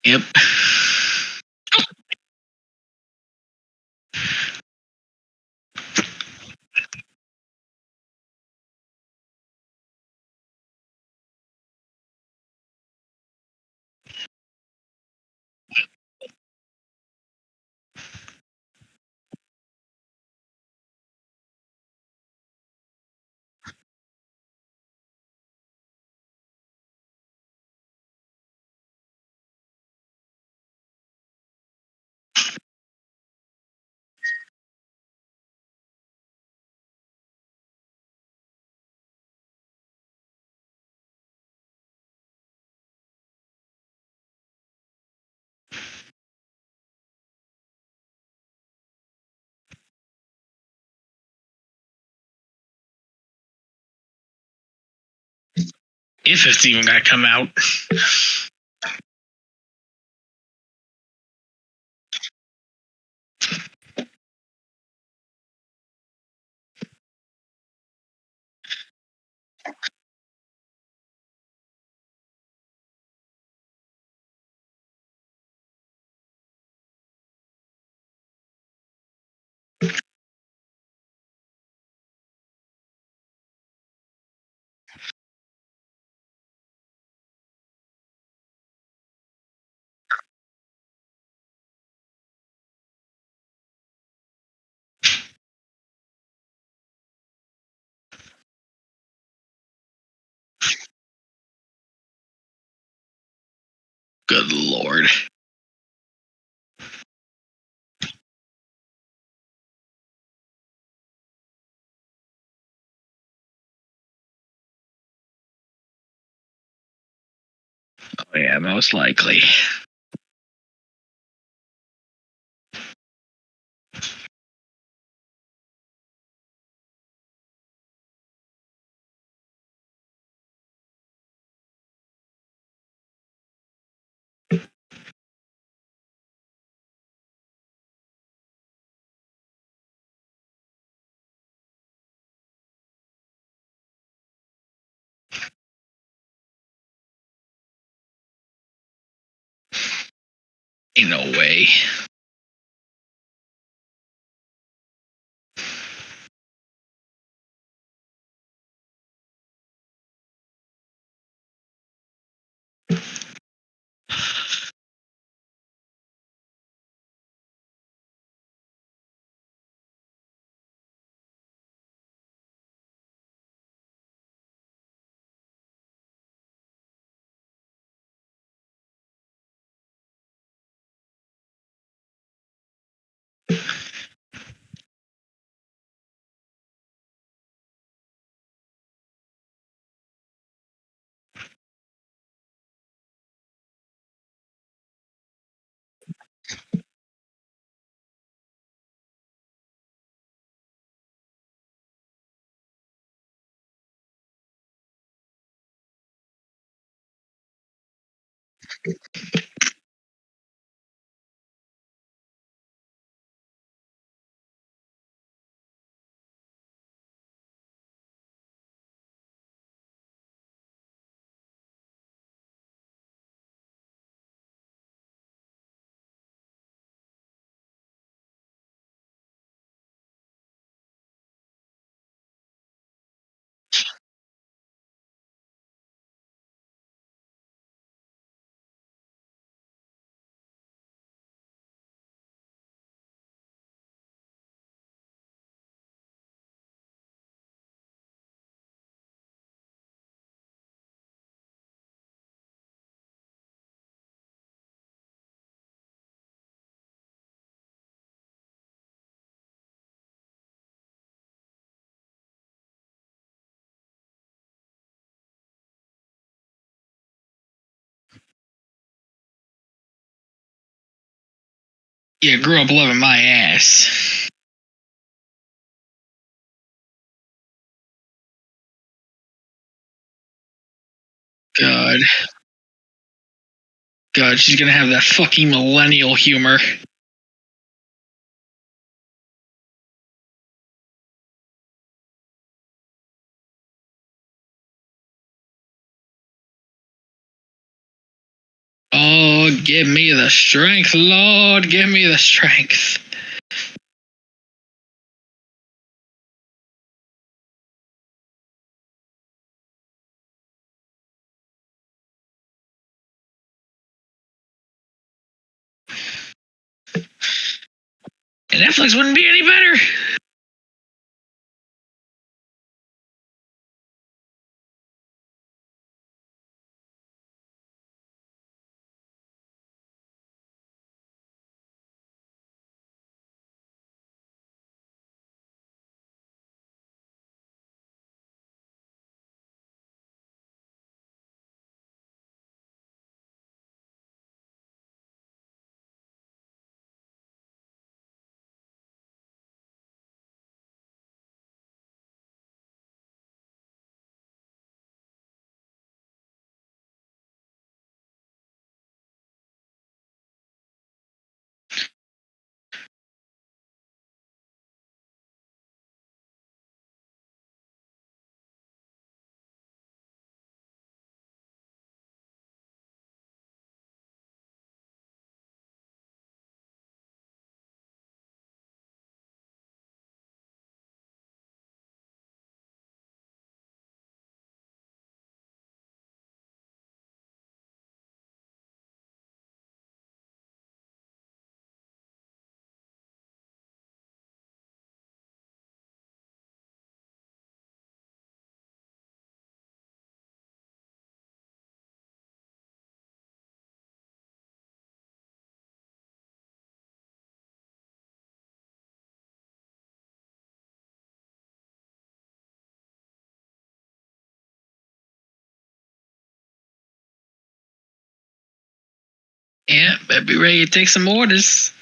Yep. If it's even gonna come out. Good lord. Oh yeah, most likely. Ain't no way. Yeah, grew up loving my ass. God. God, she's gonna have that fucking millennial humor. Oh, give me the strength, Lord. Give me the strength. And Netflix wouldn't be any better. Yeah, better be ready to take some orders.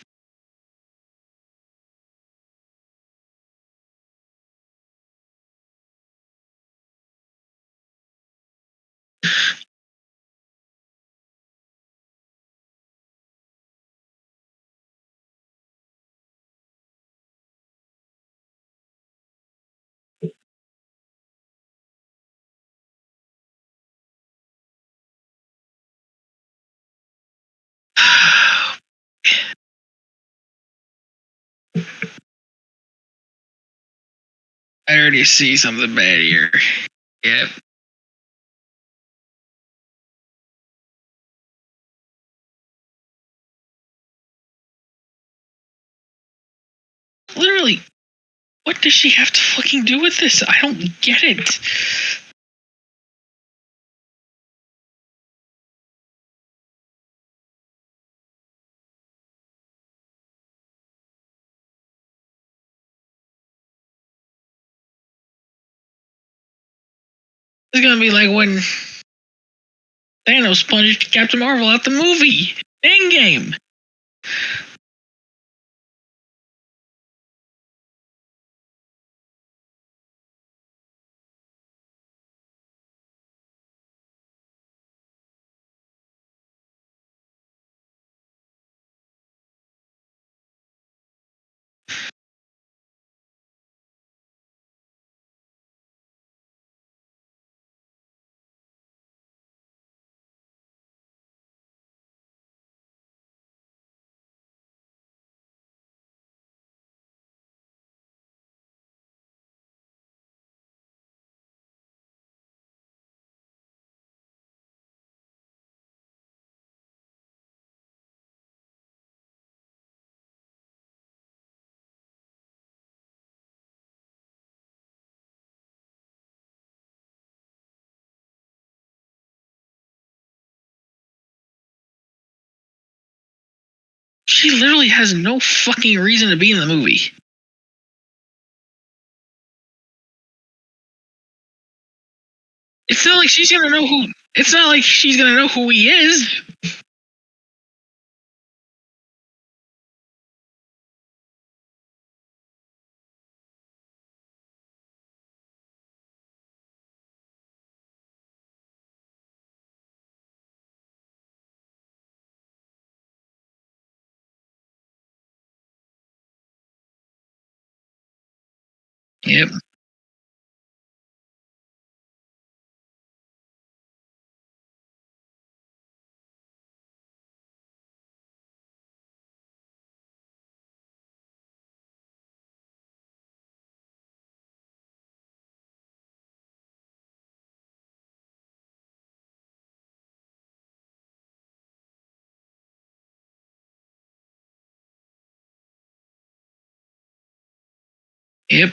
I already see something bad here. Yep. Literally, what does she have to fucking do with this? I don't get it. It's gonna be like when Thanos punched Captain Marvel out the movie. Endgame. She literally has no fucking reason to be in the movie. It's not like she's gonna know who. It's not like she's gonna know who he is. Yep. Yep.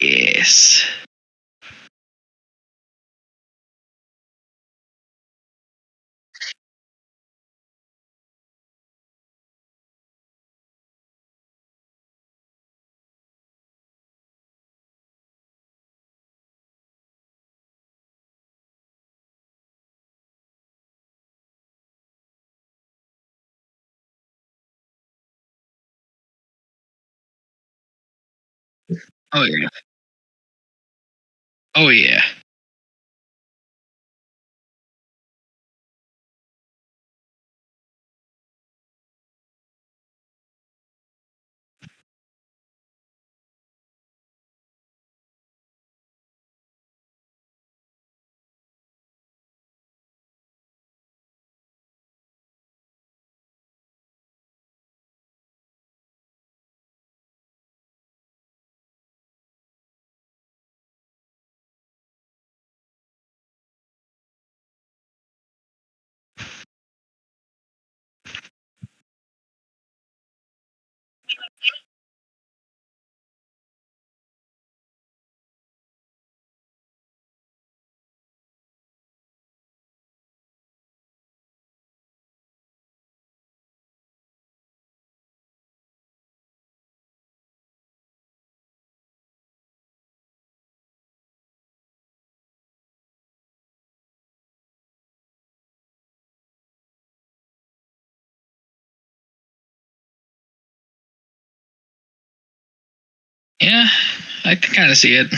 Yes. Oh yeah. Oh yeah. Yeah, I can kind of see it.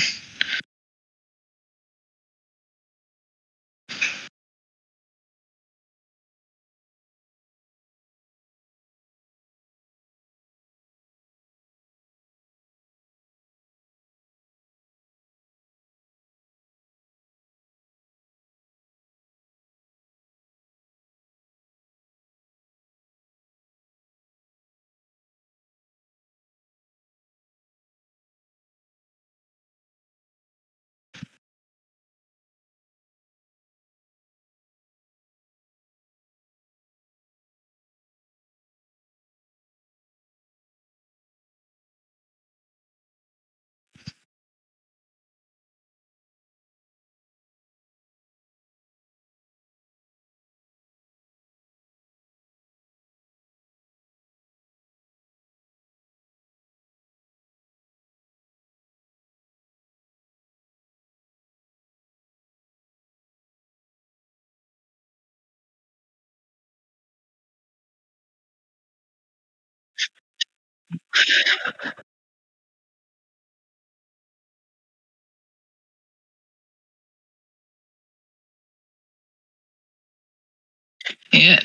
Yeah.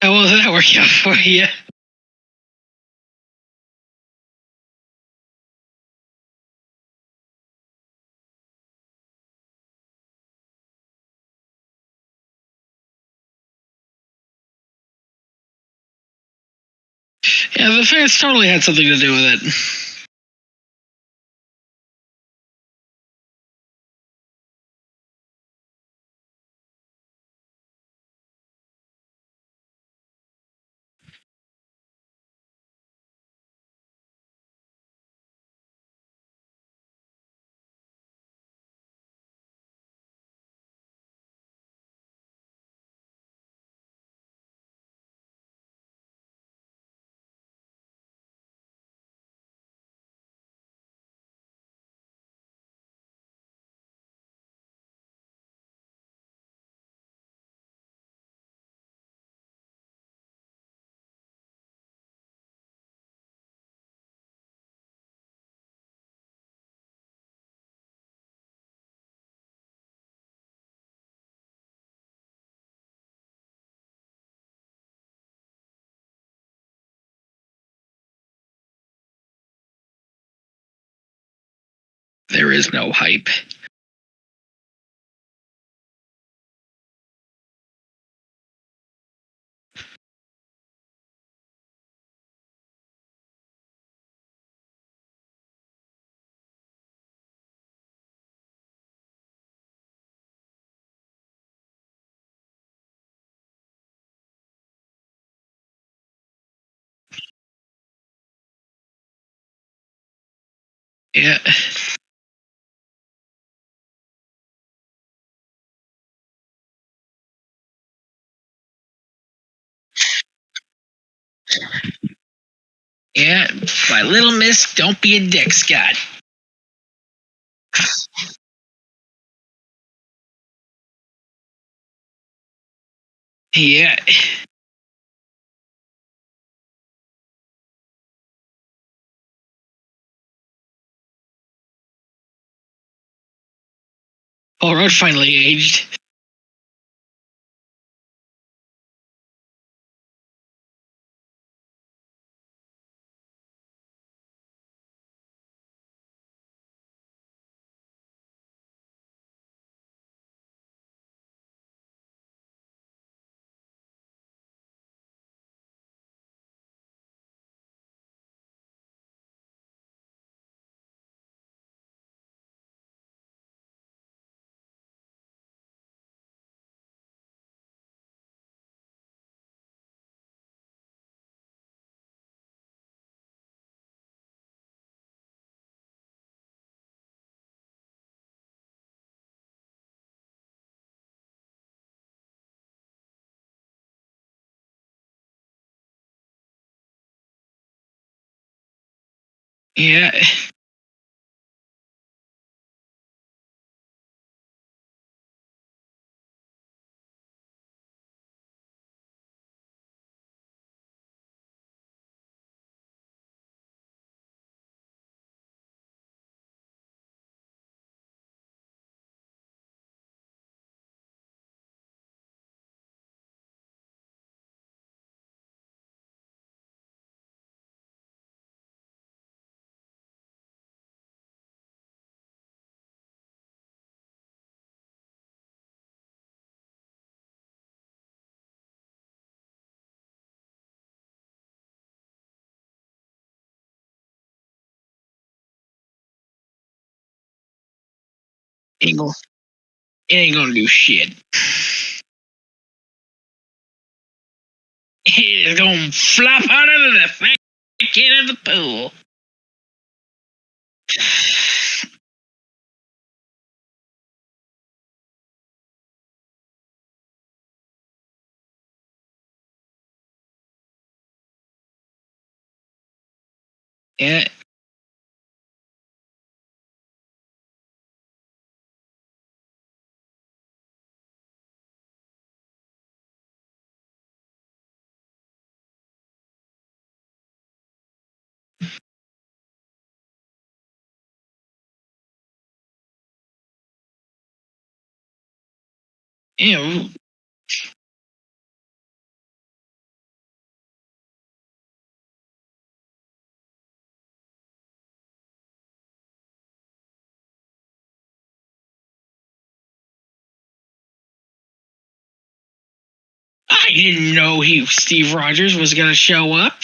How will that work out for you? Yeah, the fans totally had something to do with it. There is no hype. Yeah. Yeah, my little miss, don't be a dick, Scott. Yeah. Oh, Road finally aged. Yeah. Ain't gonna, it ain't gonna do shit. It's gonna flop out of the fat kid of the pool. Yeah. Ew. I didn't know Steve Rogers was gonna show up.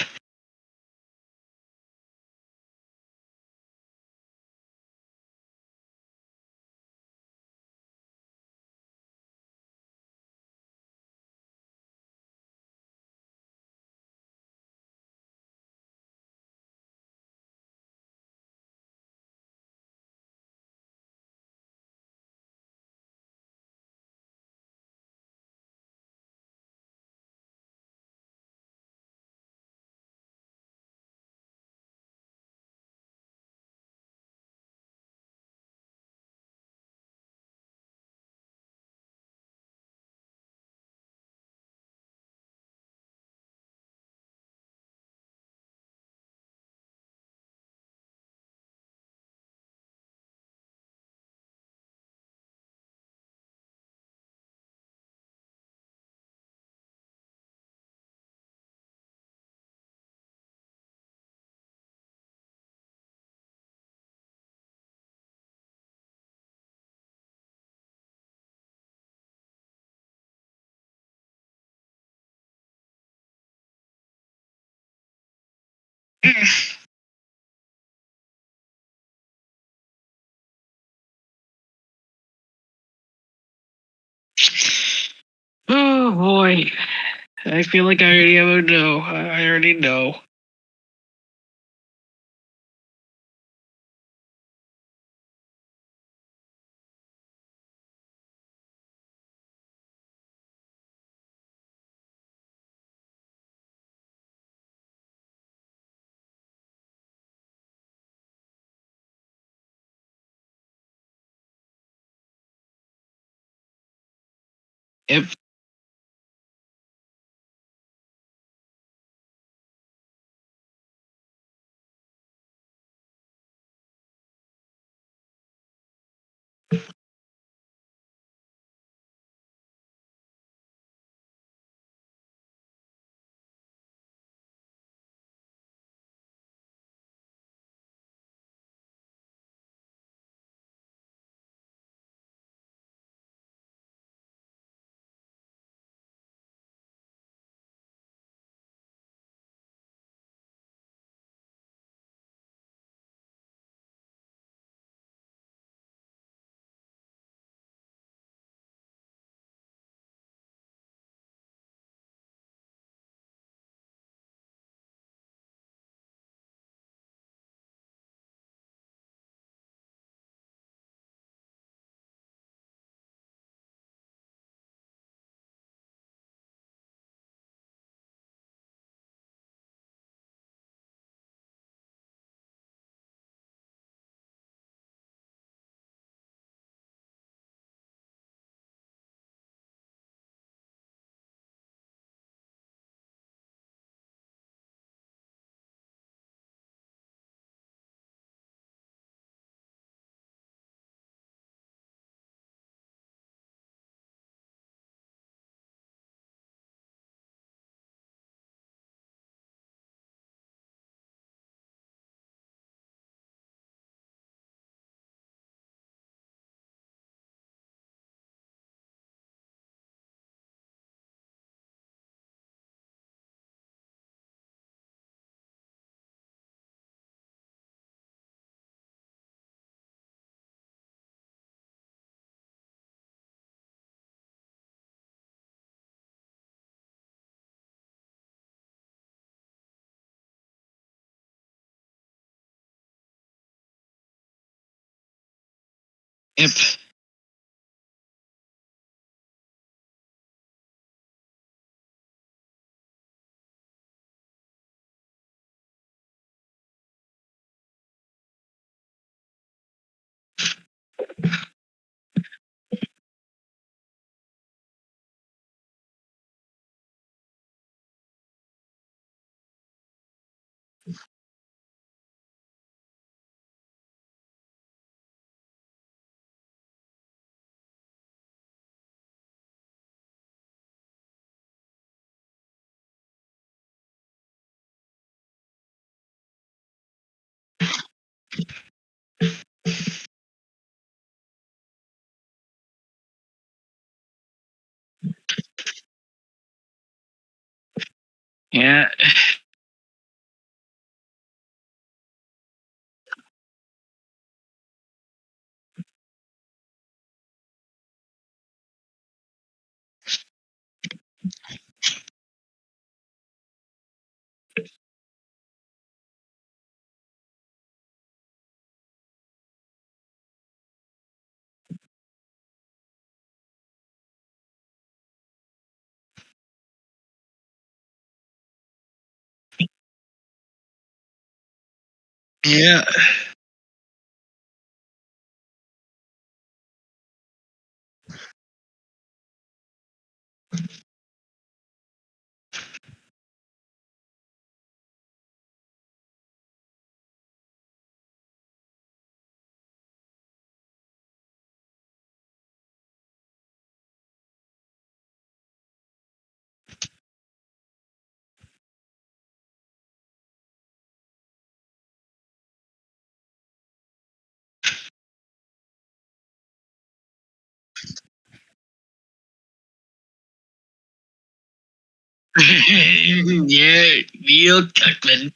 Oh boy. I feel like I already know. I already know. Yep. Yep. Yeah. Yeah. Yeah, Neil Tuckman.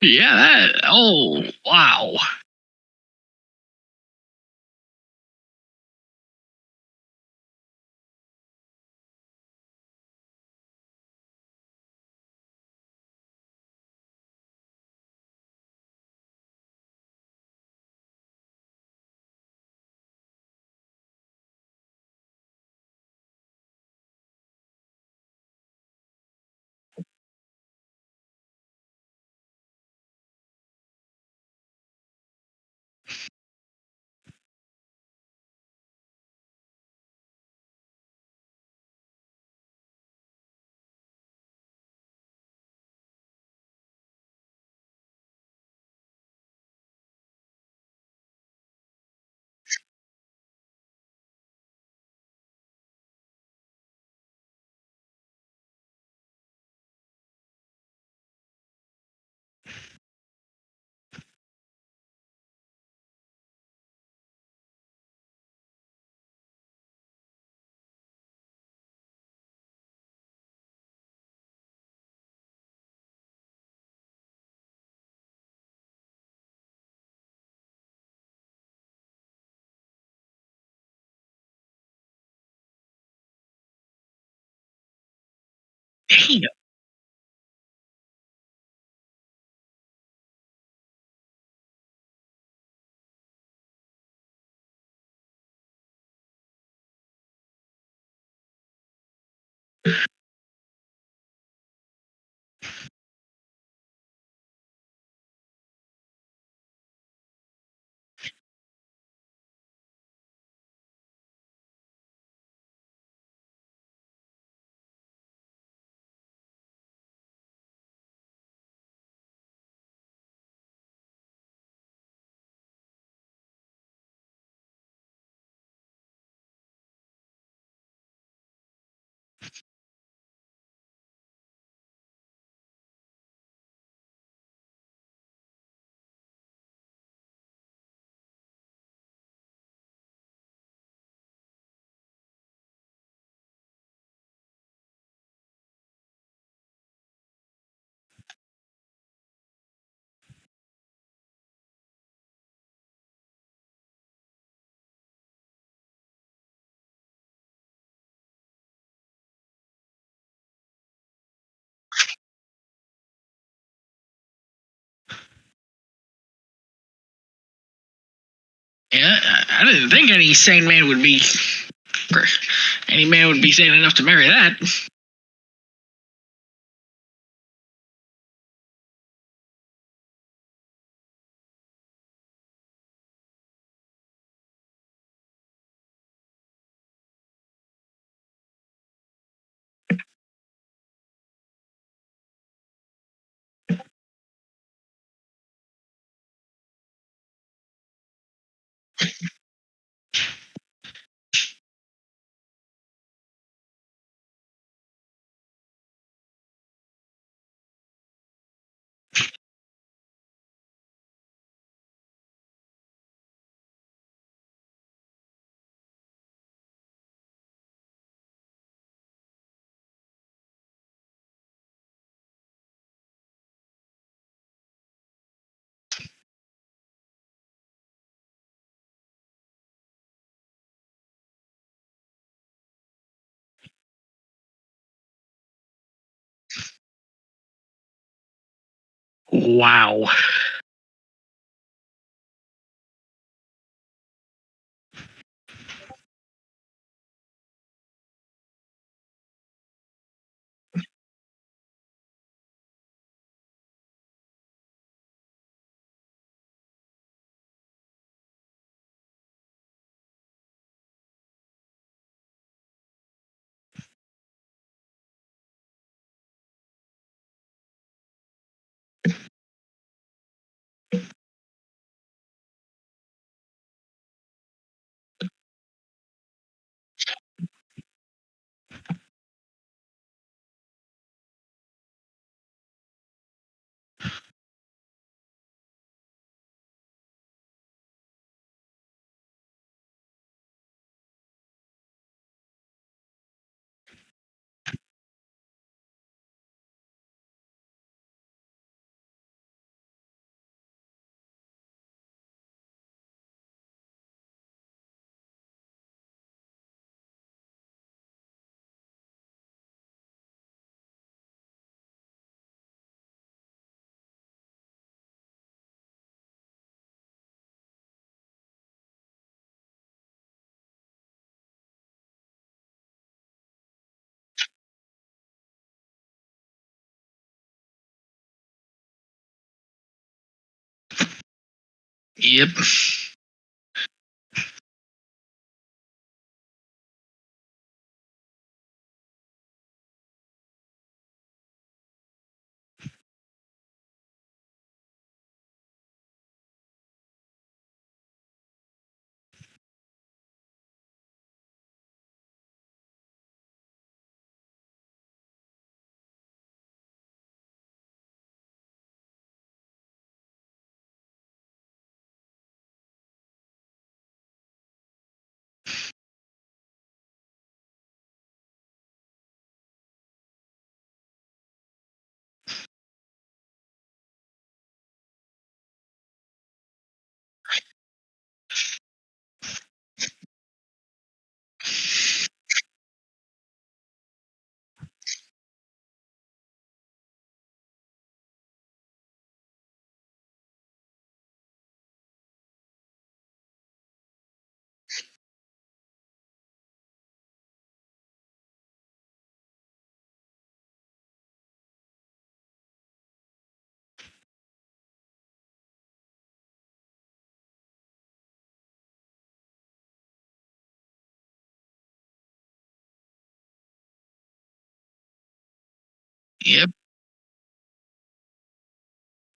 Yeah, that. Oh, wow. Damn. Yeah, I didn't think any sane man would be. Any man would be sane enough to marry that. Wow. Yep. Yep.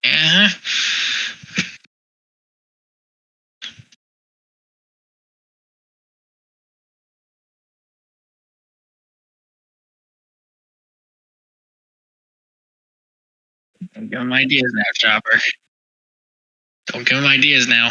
Uh-huh. Don't give him ideas now, Chopper. Don't give him ideas now.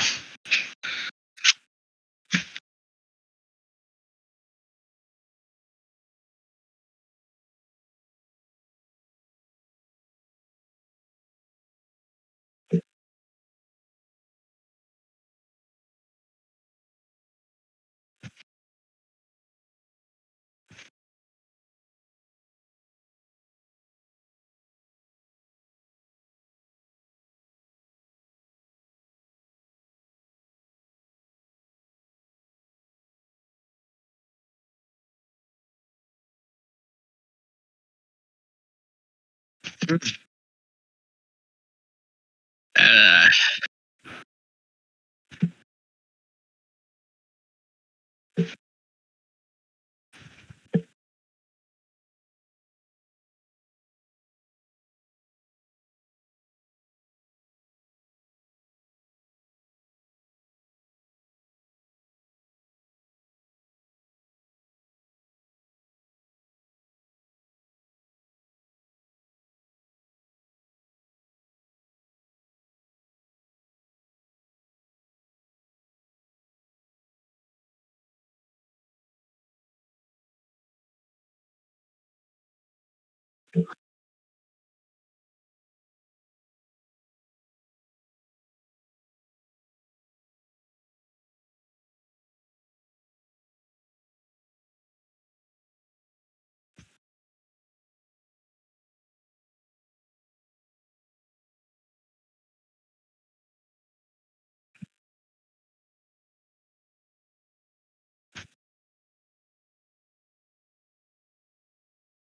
Uh,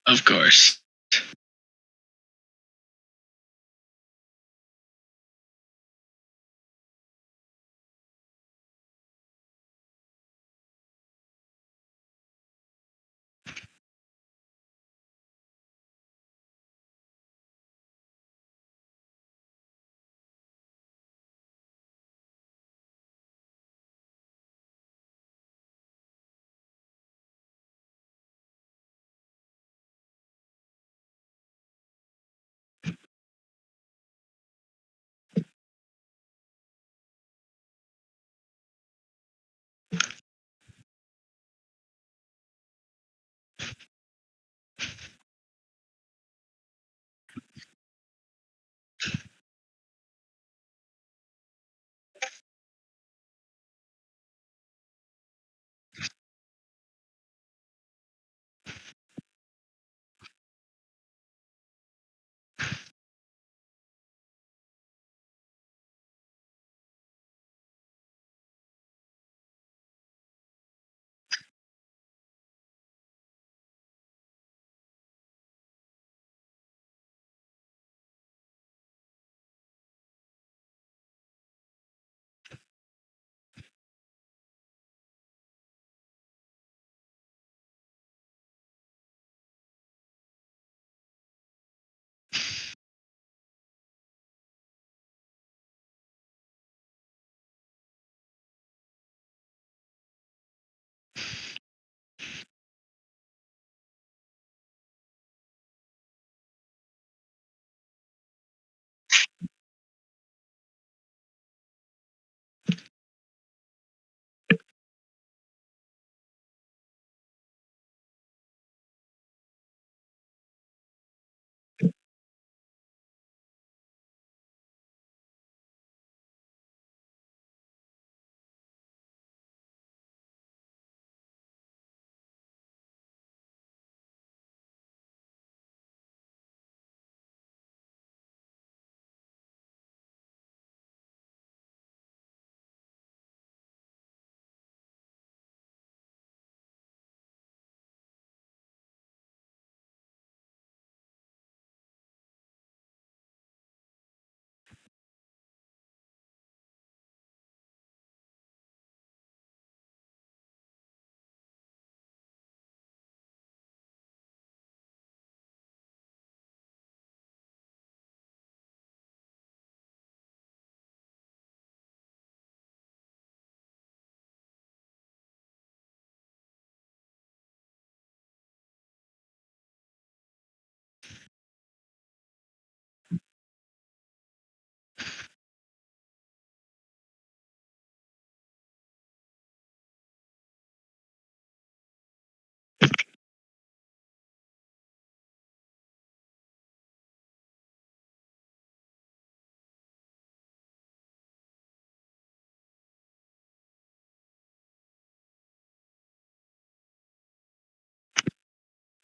of course.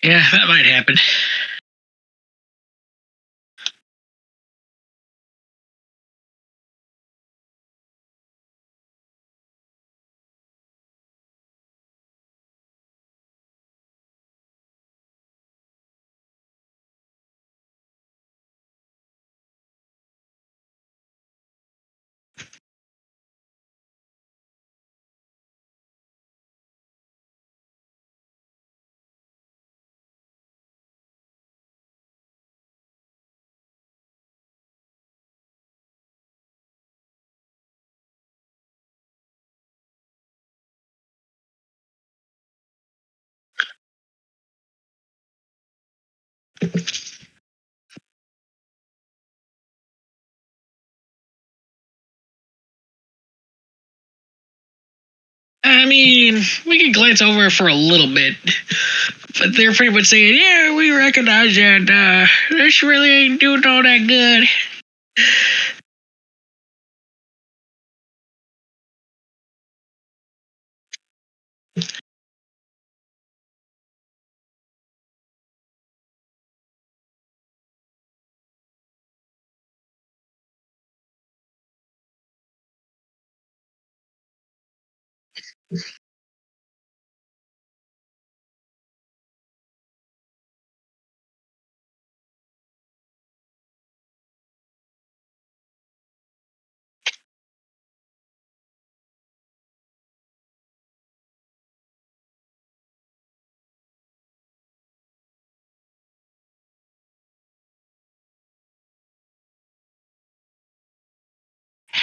Yeah, that might happen. I mean, we can glance over it for a little bit, but they're pretty much saying, yeah, we recognize that this really ain't doing all that good.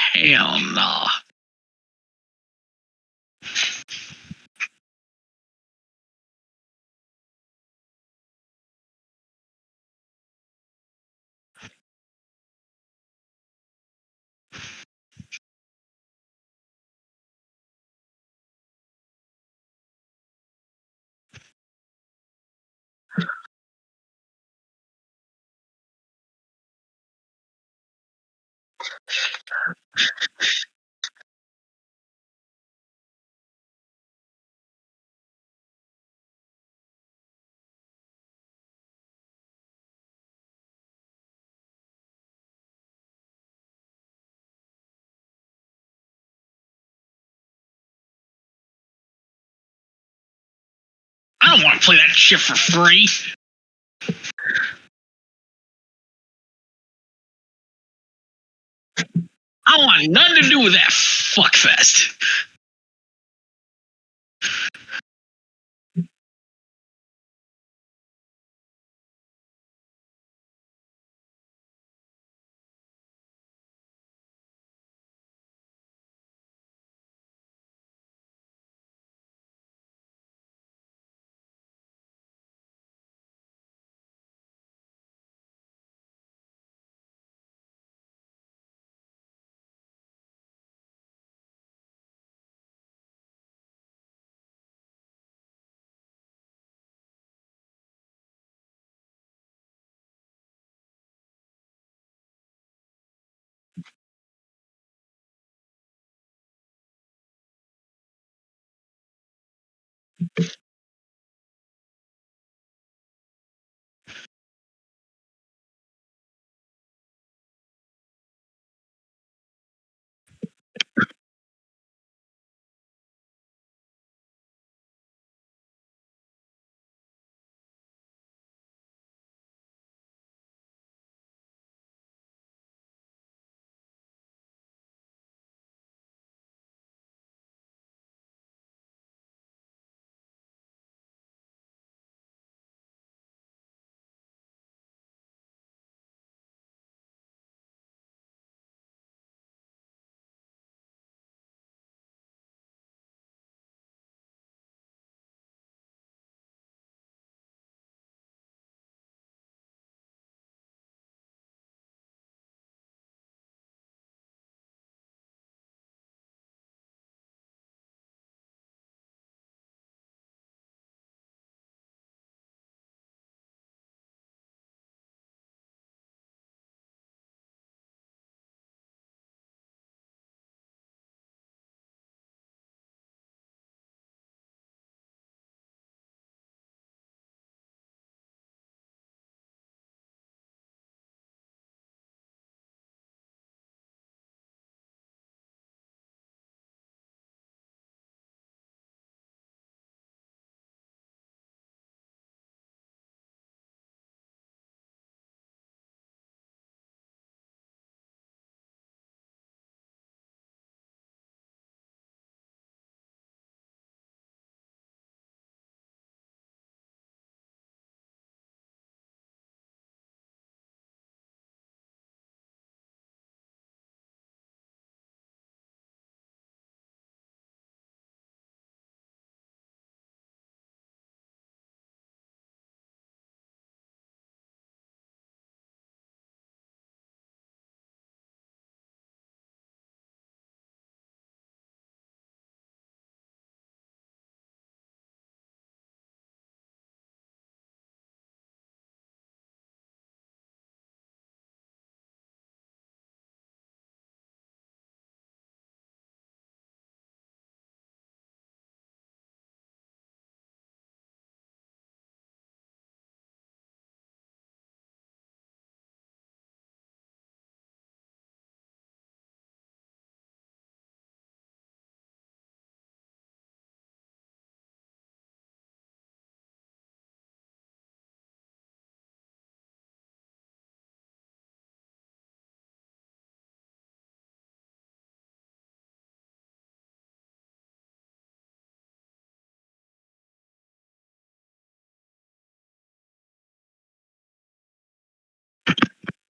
Hell no. I don't want to play that shit for free. I want nothing to do with that fuckfest.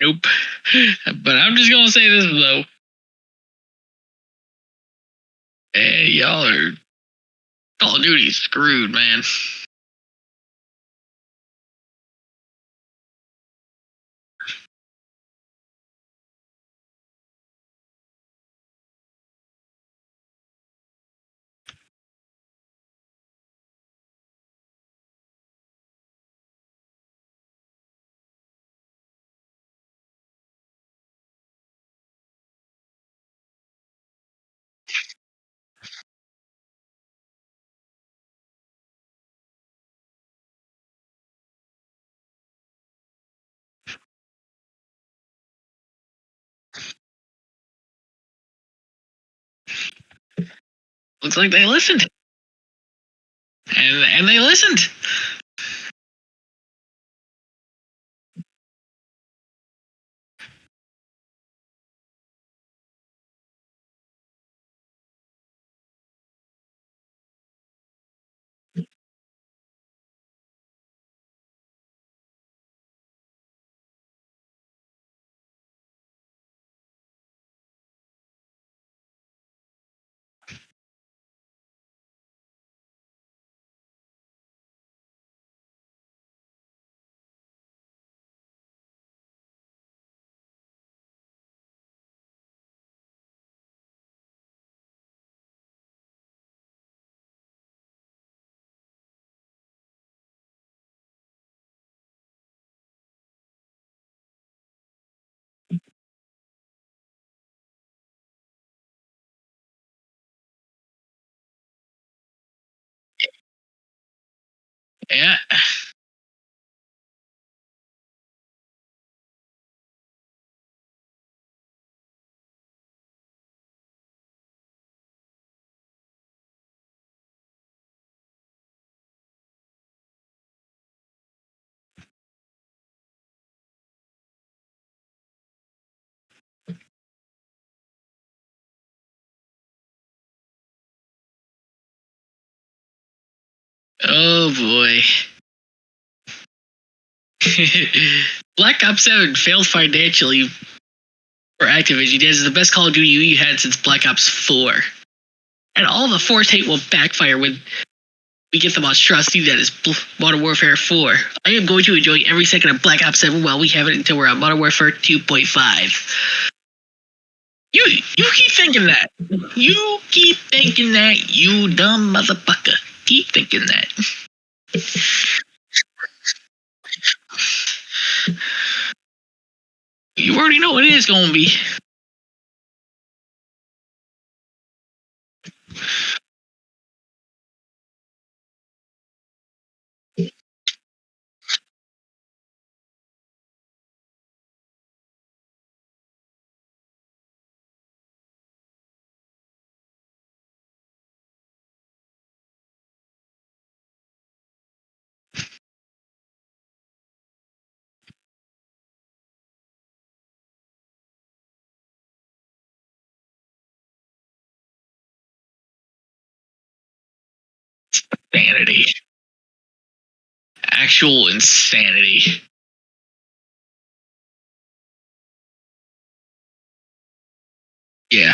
Nope. But I'm just gonna say this though. Hey, y'all are Call of Duty screwed, man. Looks like they listened. And they listened. Yeah. Oh boy. Black Ops 7 failed financially for Activision as the best Call of Duty you had since Black Ops 4. And all the Force hate will backfire when we get the monstrosity that is Modern Warfare 4. I am going to enjoy every second of Black Ops 7 while we have it until we're on Modern Warfare 2.5. You keep thinking that. You keep thinking that, you dumb motherfucker. Keep thinking that. You already know what it is going to be. Insanity. Actual insanity. Yeah.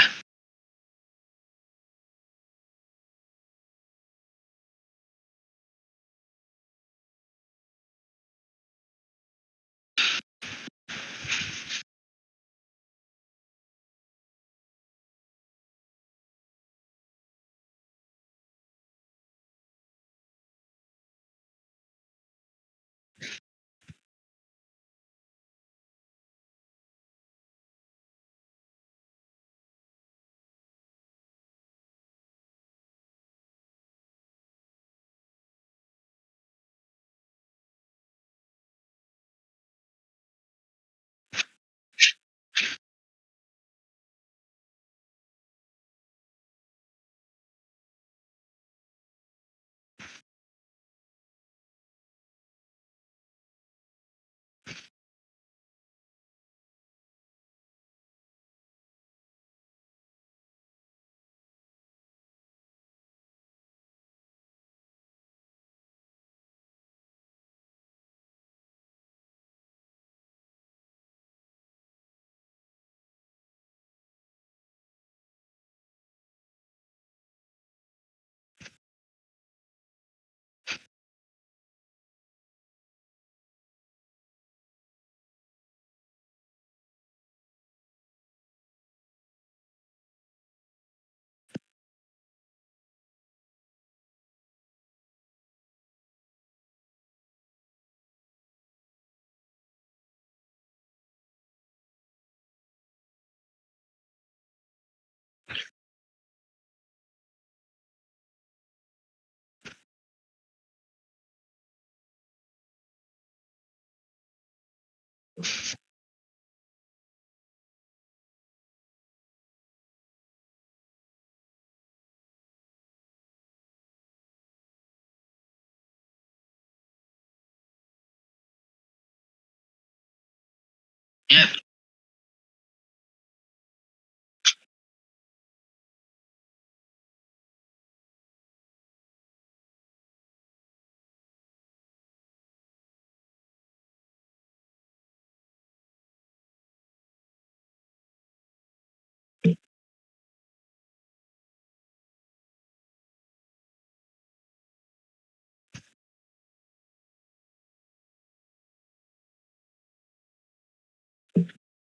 Yep.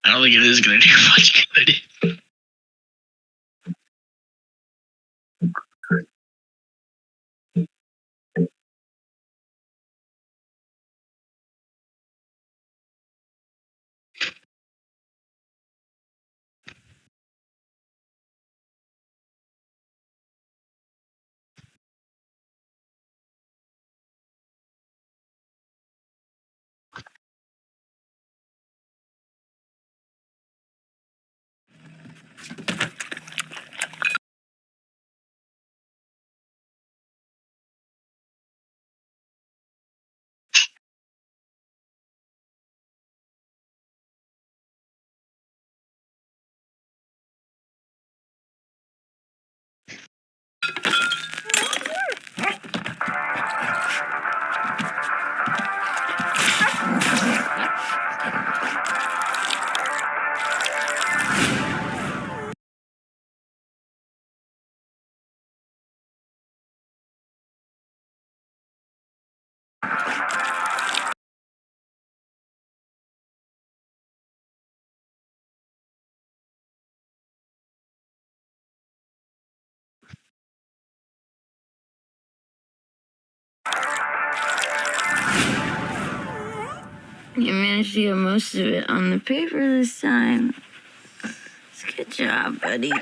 I don't think it is going to do much good. You managed to get most of it on the paper this time. Good job, buddy.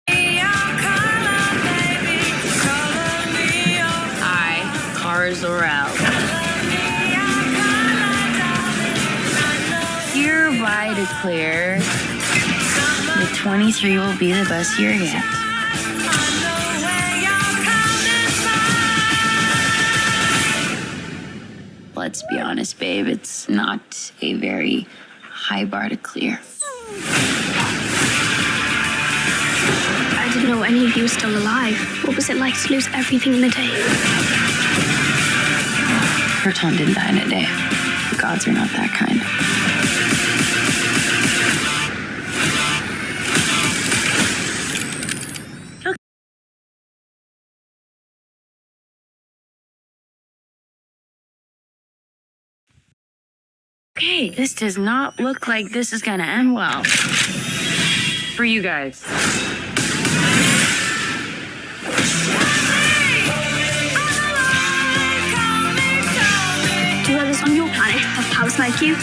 I, Cars Orel, hereby declare that 23 will be the best year yet. Let's be honest, babe, it's not a very high bar to clear. I didn't know any of you were still alive. What was it like to lose everything in a day? Berton didn't die in a day. The gods are not that kind. Okay, this does not look like this is gonna end well. For you guys. Do others on your planet have powers like you?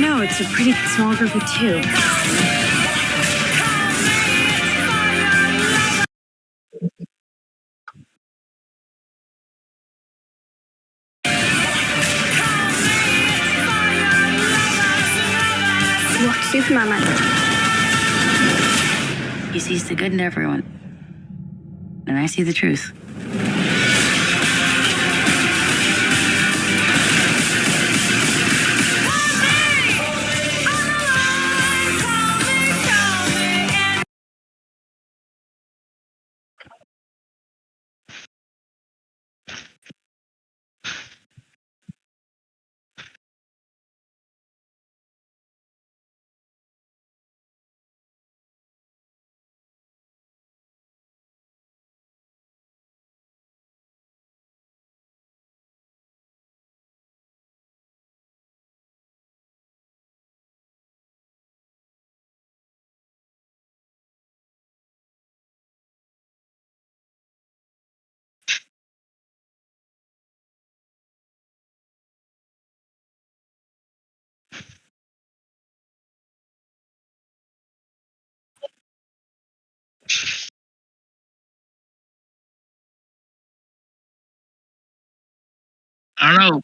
No, it's a pretty small group of two. What Superman like? He sees the good in everyone. And I see the truth. I don't know.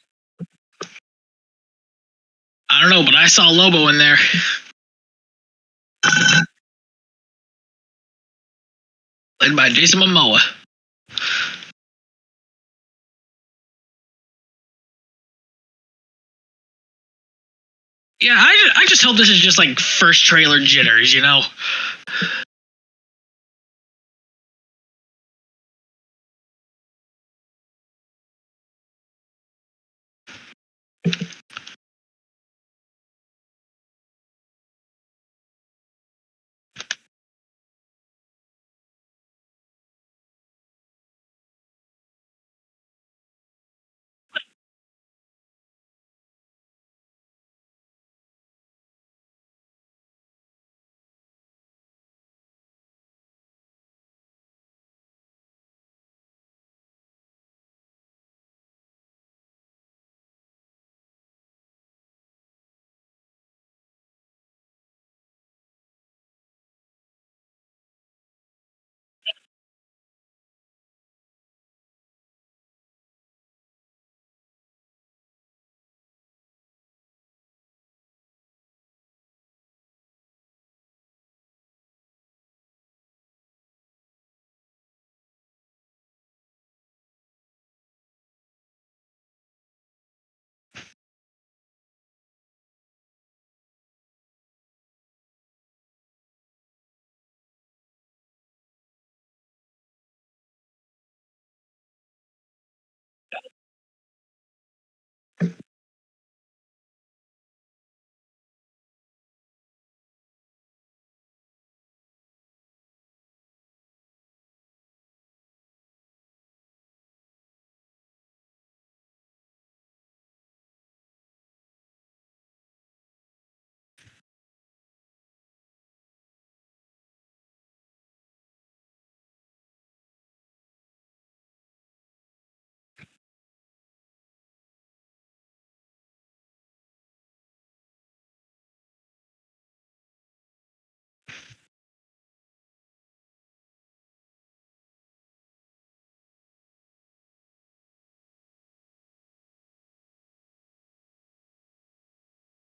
I don't know, but I saw Lobo in there. Played by Jason Momoa. Yeah, I just hope this is just like first trailer jitters, you know?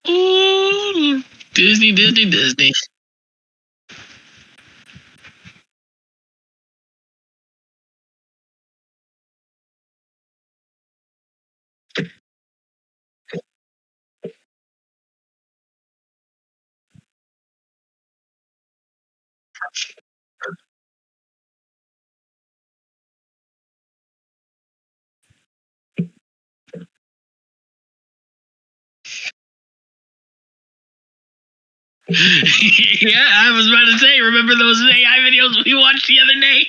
Ooh, Disney, Disney, Disney. Yeah, I was about to say, remember those AI videos we watched the other day?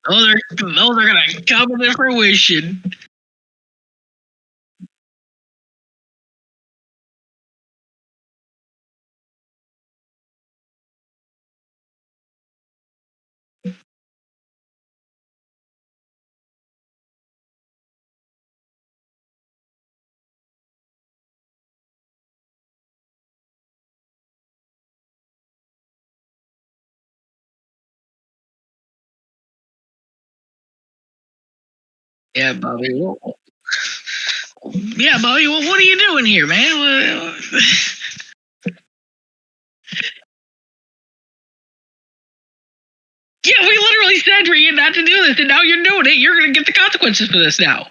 Those are gonna come to fruition. Yeah, Bobby. Yeah, Bobby. What are you doing here, man? Yeah, we literally said for you not to do this, and now you're doing it. You're gonna get the consequences for this now.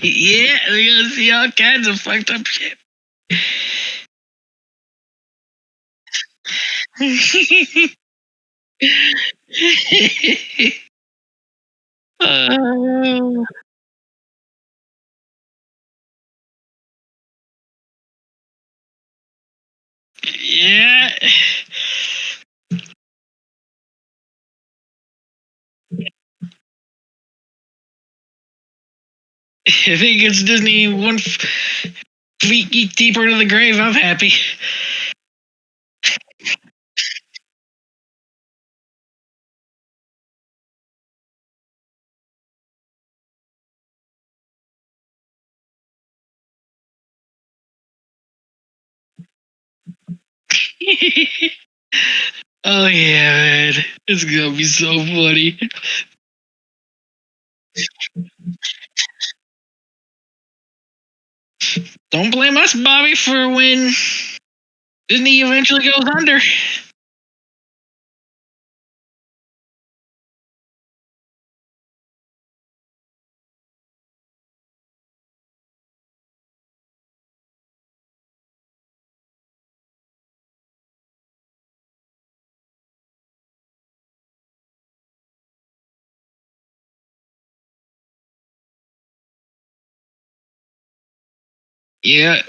Yeah, we're gonna see all kinds of fucked up shit. uh, Yeah. If it gets Disney one feet deeper to the grave, I'm happy. Oh yeah, man. It's gonna be so funny. Don't blame us, Bobby, for when Disney eventually goes under. Yeah.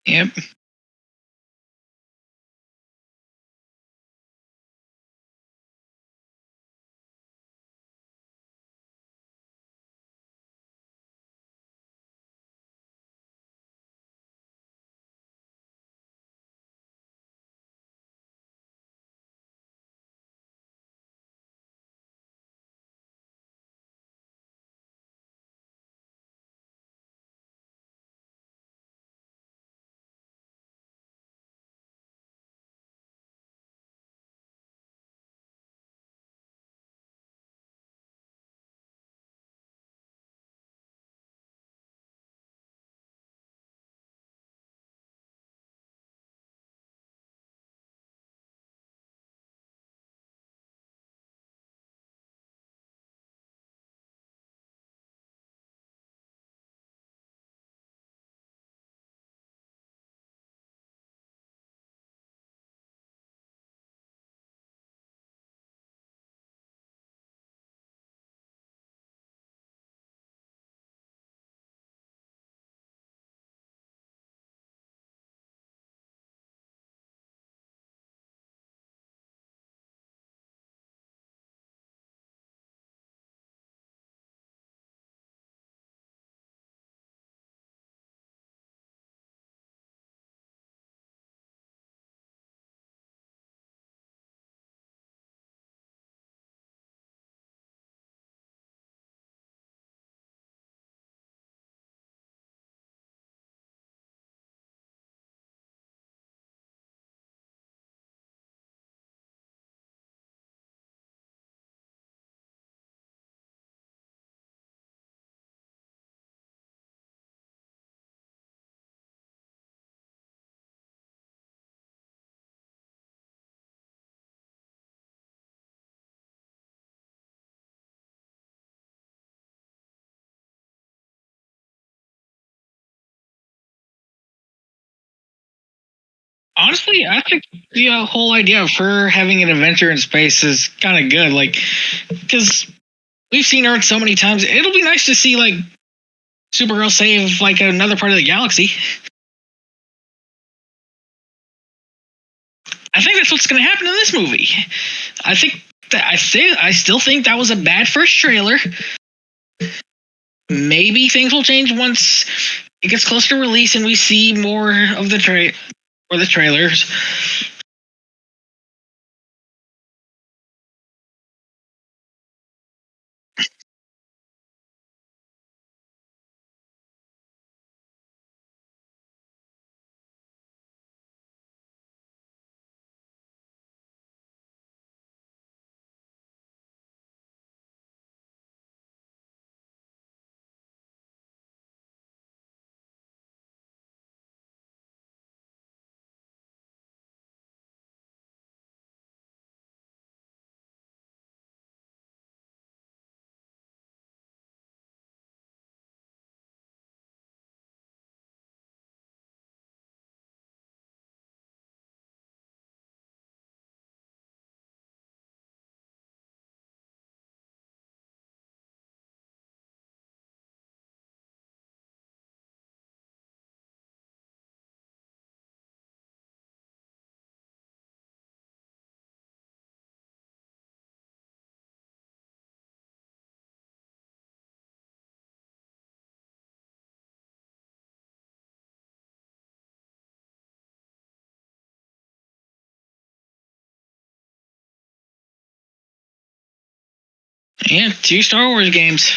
Yep. Honestly, I think the whole idea of her having an adventure in space is kind of good. Like, because we've seen Earth so many times, it'll be nice to see like Supergirl save like another part of the galaxy. I think that's what's going to happen in this movie. I still think that was a bad first trailer. Maybe things will change once it gets closer to release and we see more of the trailers. And 2 Star Wars games.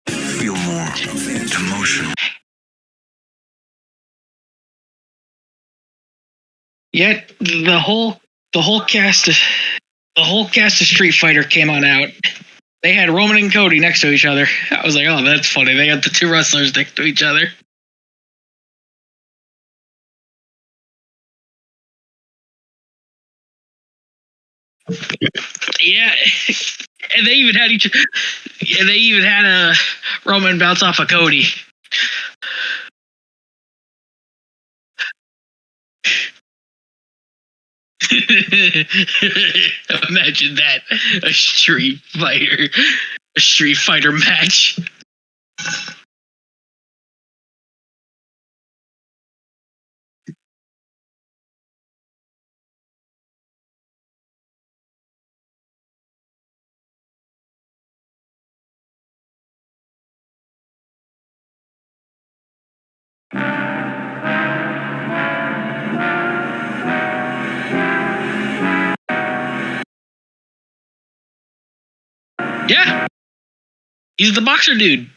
Feel more of the emotion. Yet the whole cast of Street Fighter came on out. They had Roman and Cody next to each other. I was like, oh, that's funny. They got the 2 wrestlers next to each other. Yeah, and they even had a Roman bounce off of Cody. Imagine that, a Street Fighter match. Yeah, he's the boxer dude.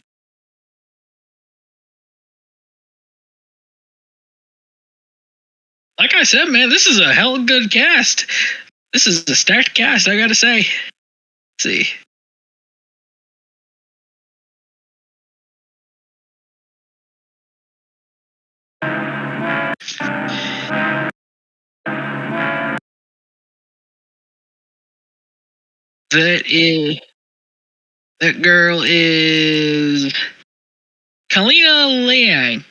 Like I said, man, this is a hell good cast. This is a stacked cast, I gotta say. Let's see. That girl is Kalina Liang.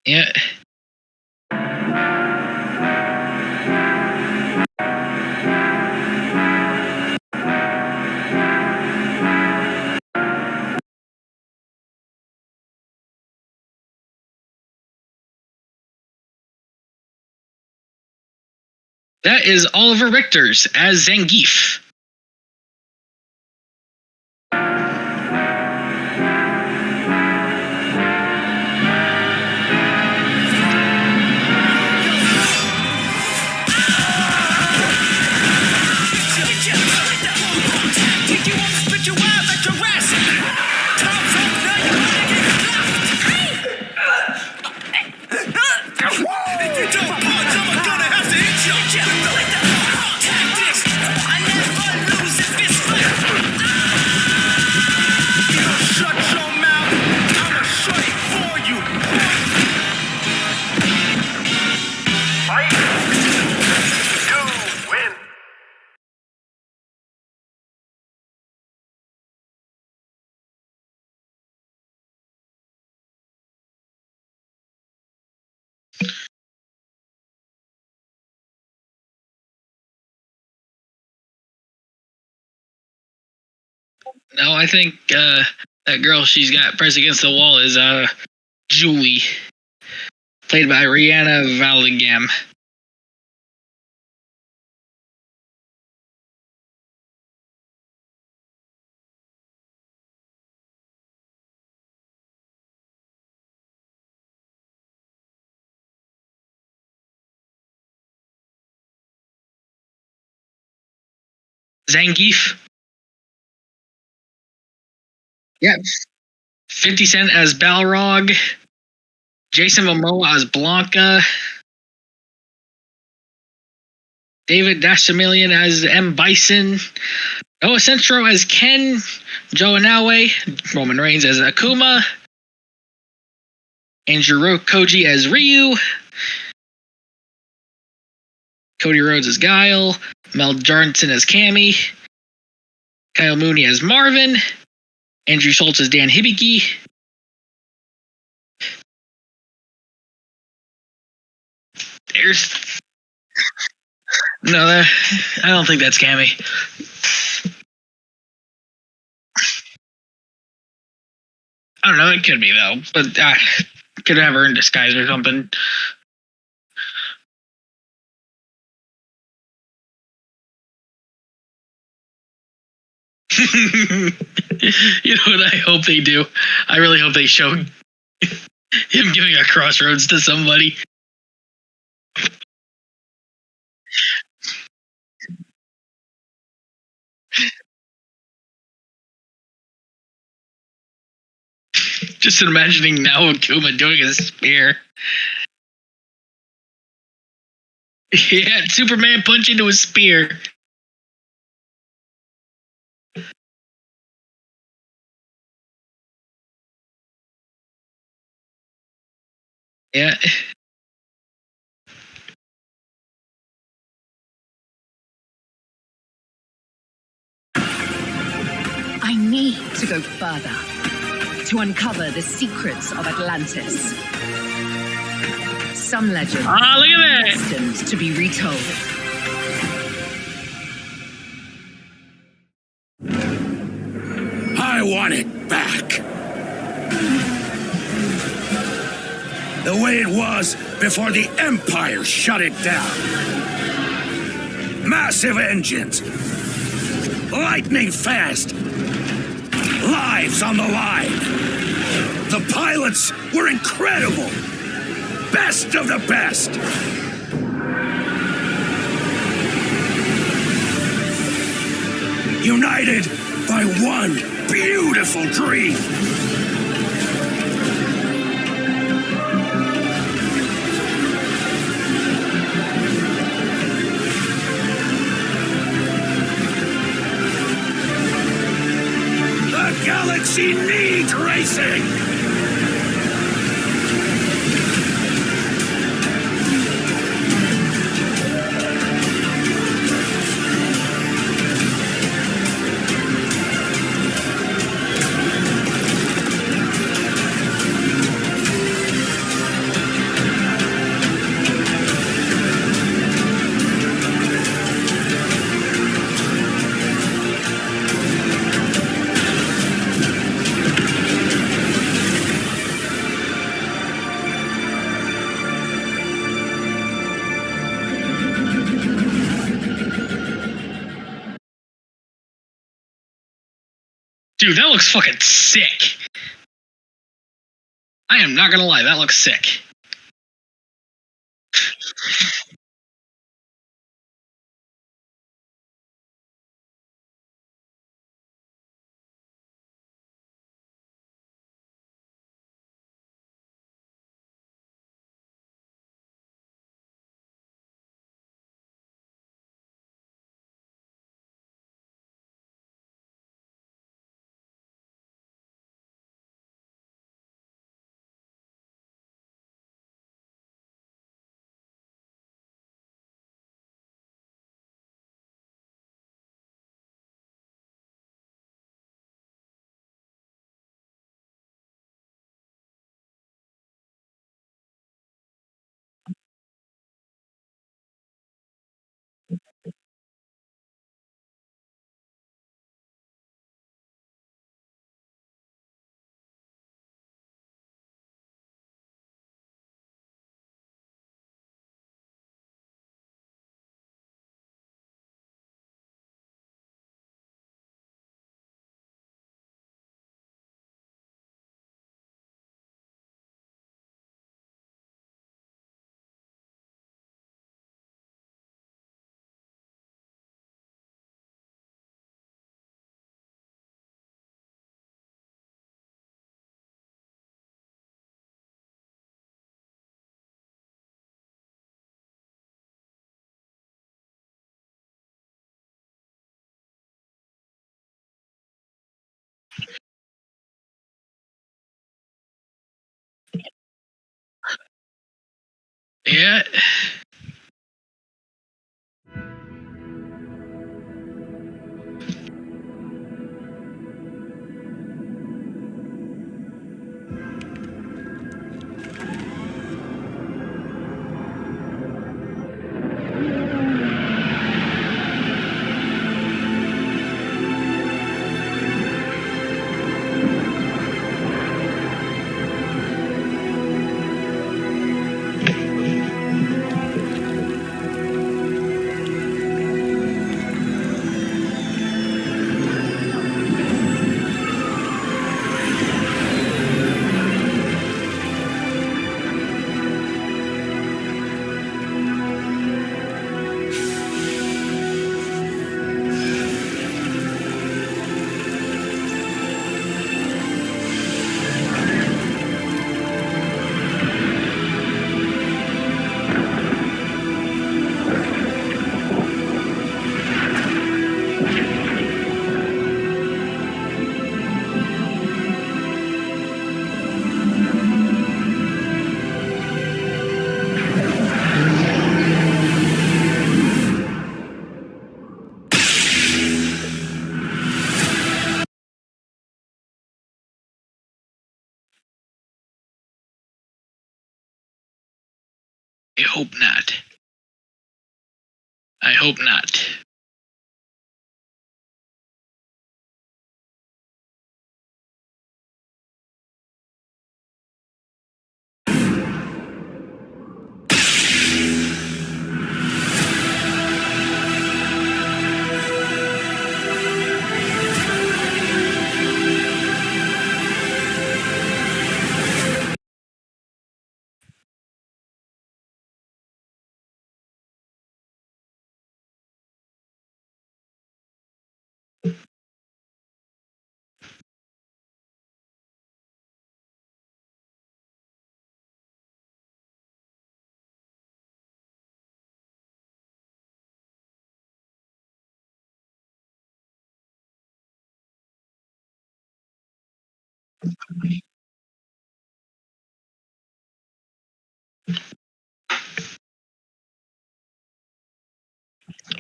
Yeah. That is Oliver Richters as Zangief. No, I think that girl she's got pressed against the wall is Julie, played by Rihanna Valligam. Zangief. Yep. 50 Cent as Balrog. Jason Momoa as Blanca. David Dashamillion as M. Bison. Noah Centro as Ken. Joe Inoue. Roman Reigns as Akuma. Andrew Koji as Ryu. Cody Rhodes as Guile. Mel Johnson as Cammy. Kyle Mooney as Marvin. Andrew Schultz as Dan Hibiki. There's no, I don't think that's Cammy. I don't know. It could be though, but could have her in disguise or something. You know what I hope they do? I really hope they show him giving a crossroads to somebody. Just imagining now Kuma doing a spear. Yeah, Superman punch into a spear. Yeah. I need to go further to uncover the secrets of Atlantis. Some legends Look at that! destined to be retold. I want it back. The way it was before the Empire shut it down. Massive engines. Lightning fast. Lives on the line. The pilots were incredible. Best of the best. United by one beautiful dream. The galaxy needs racing. Dude, that looks fucking sick. I am not gonna lie, that looks sick. Yeah. I hope not. I hope not.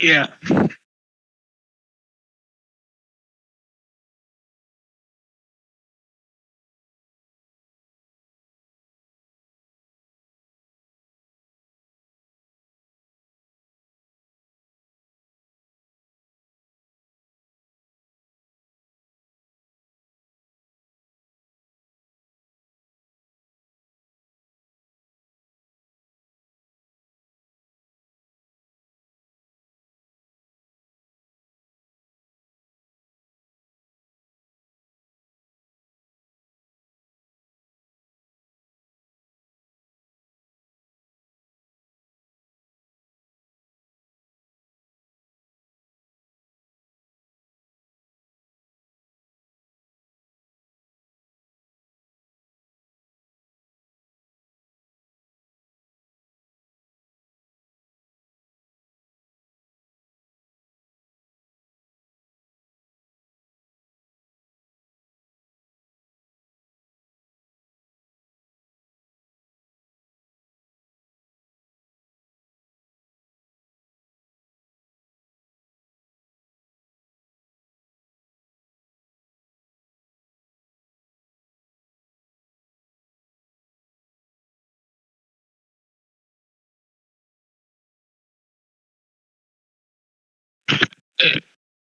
Yeah.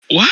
What?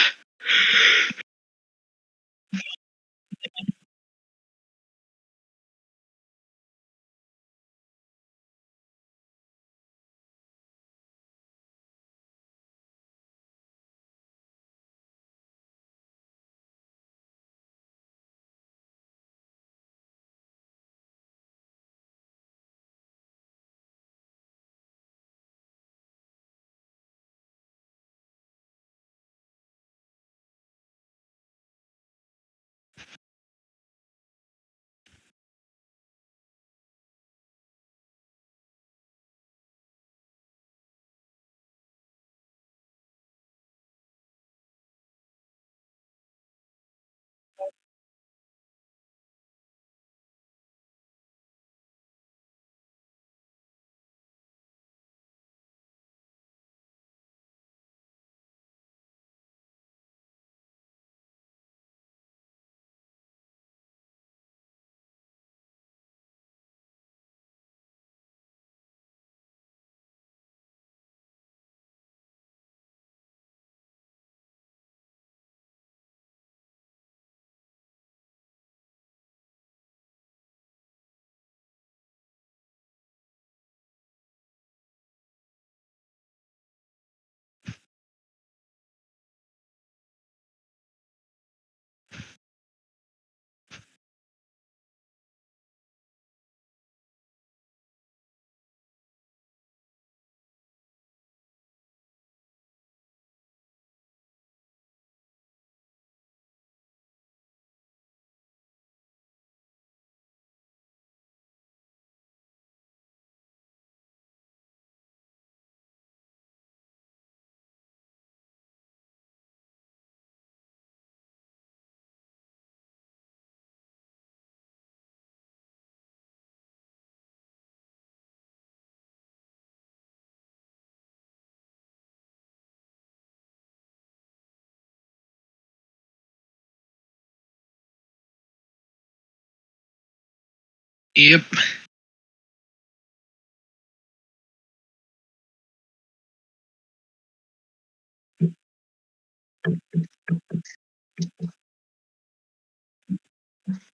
Yep.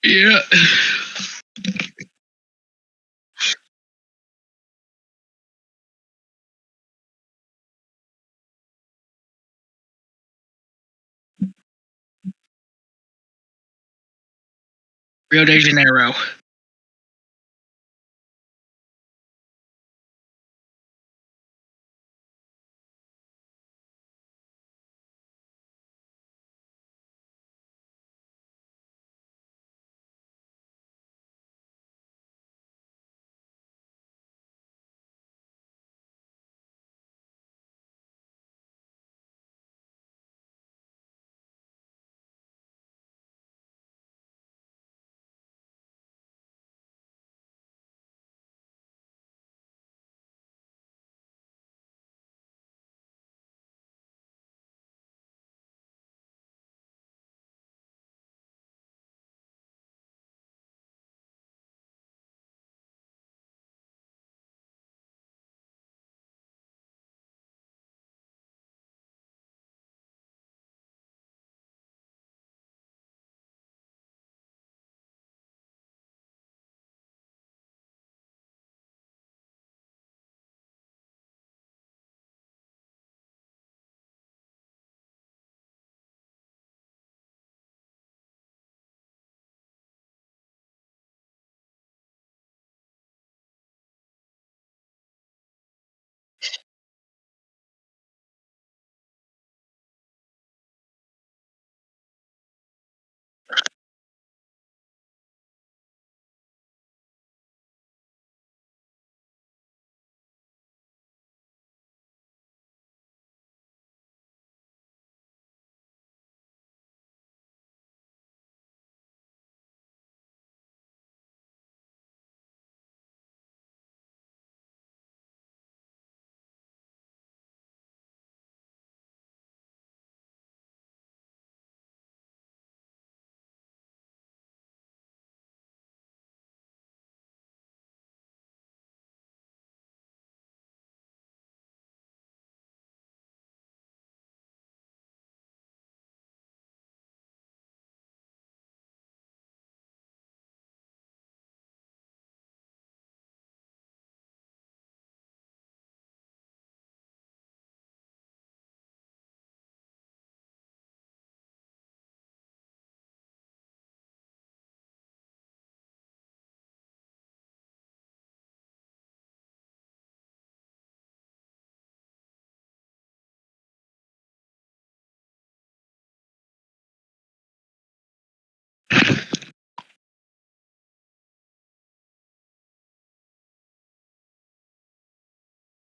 Yeah. Rio de Janeiro.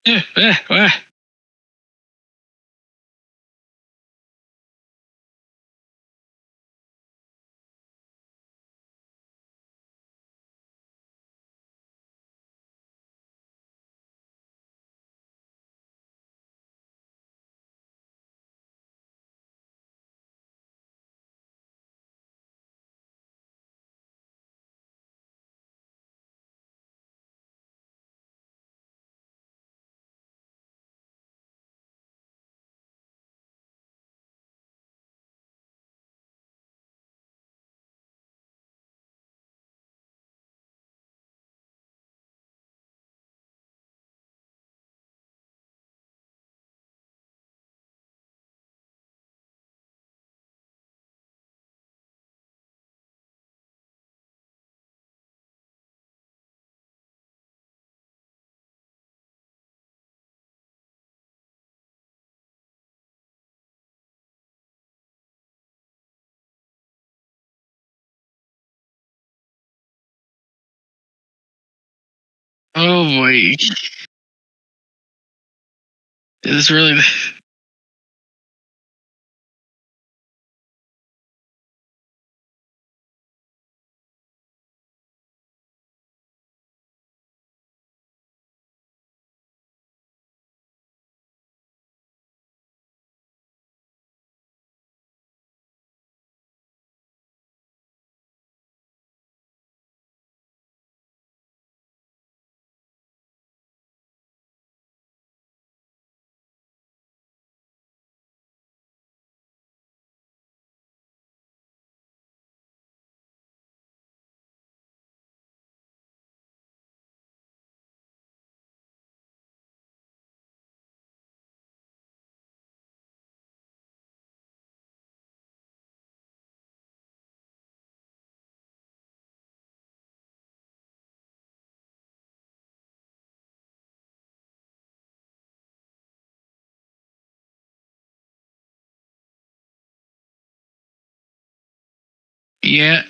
Yeah. Oh boy. Is this really Yeah.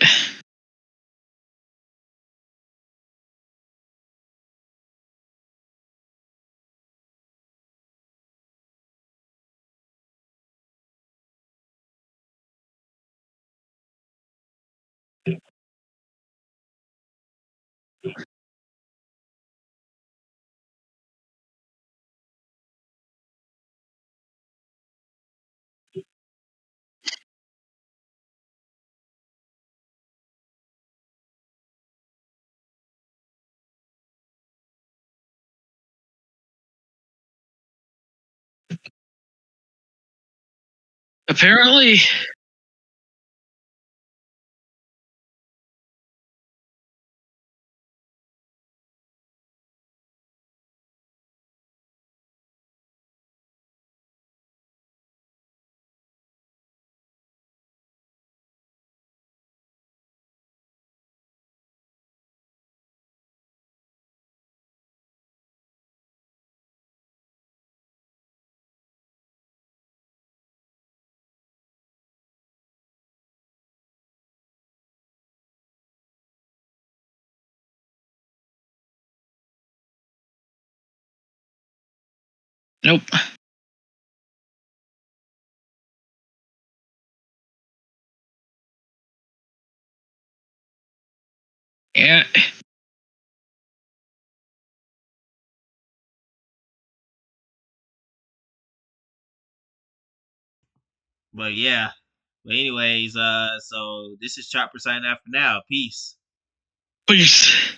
Apparently, nope. Yeah. But yeah. But anyways, so this is Chopper signing out for now. Peace. Peace.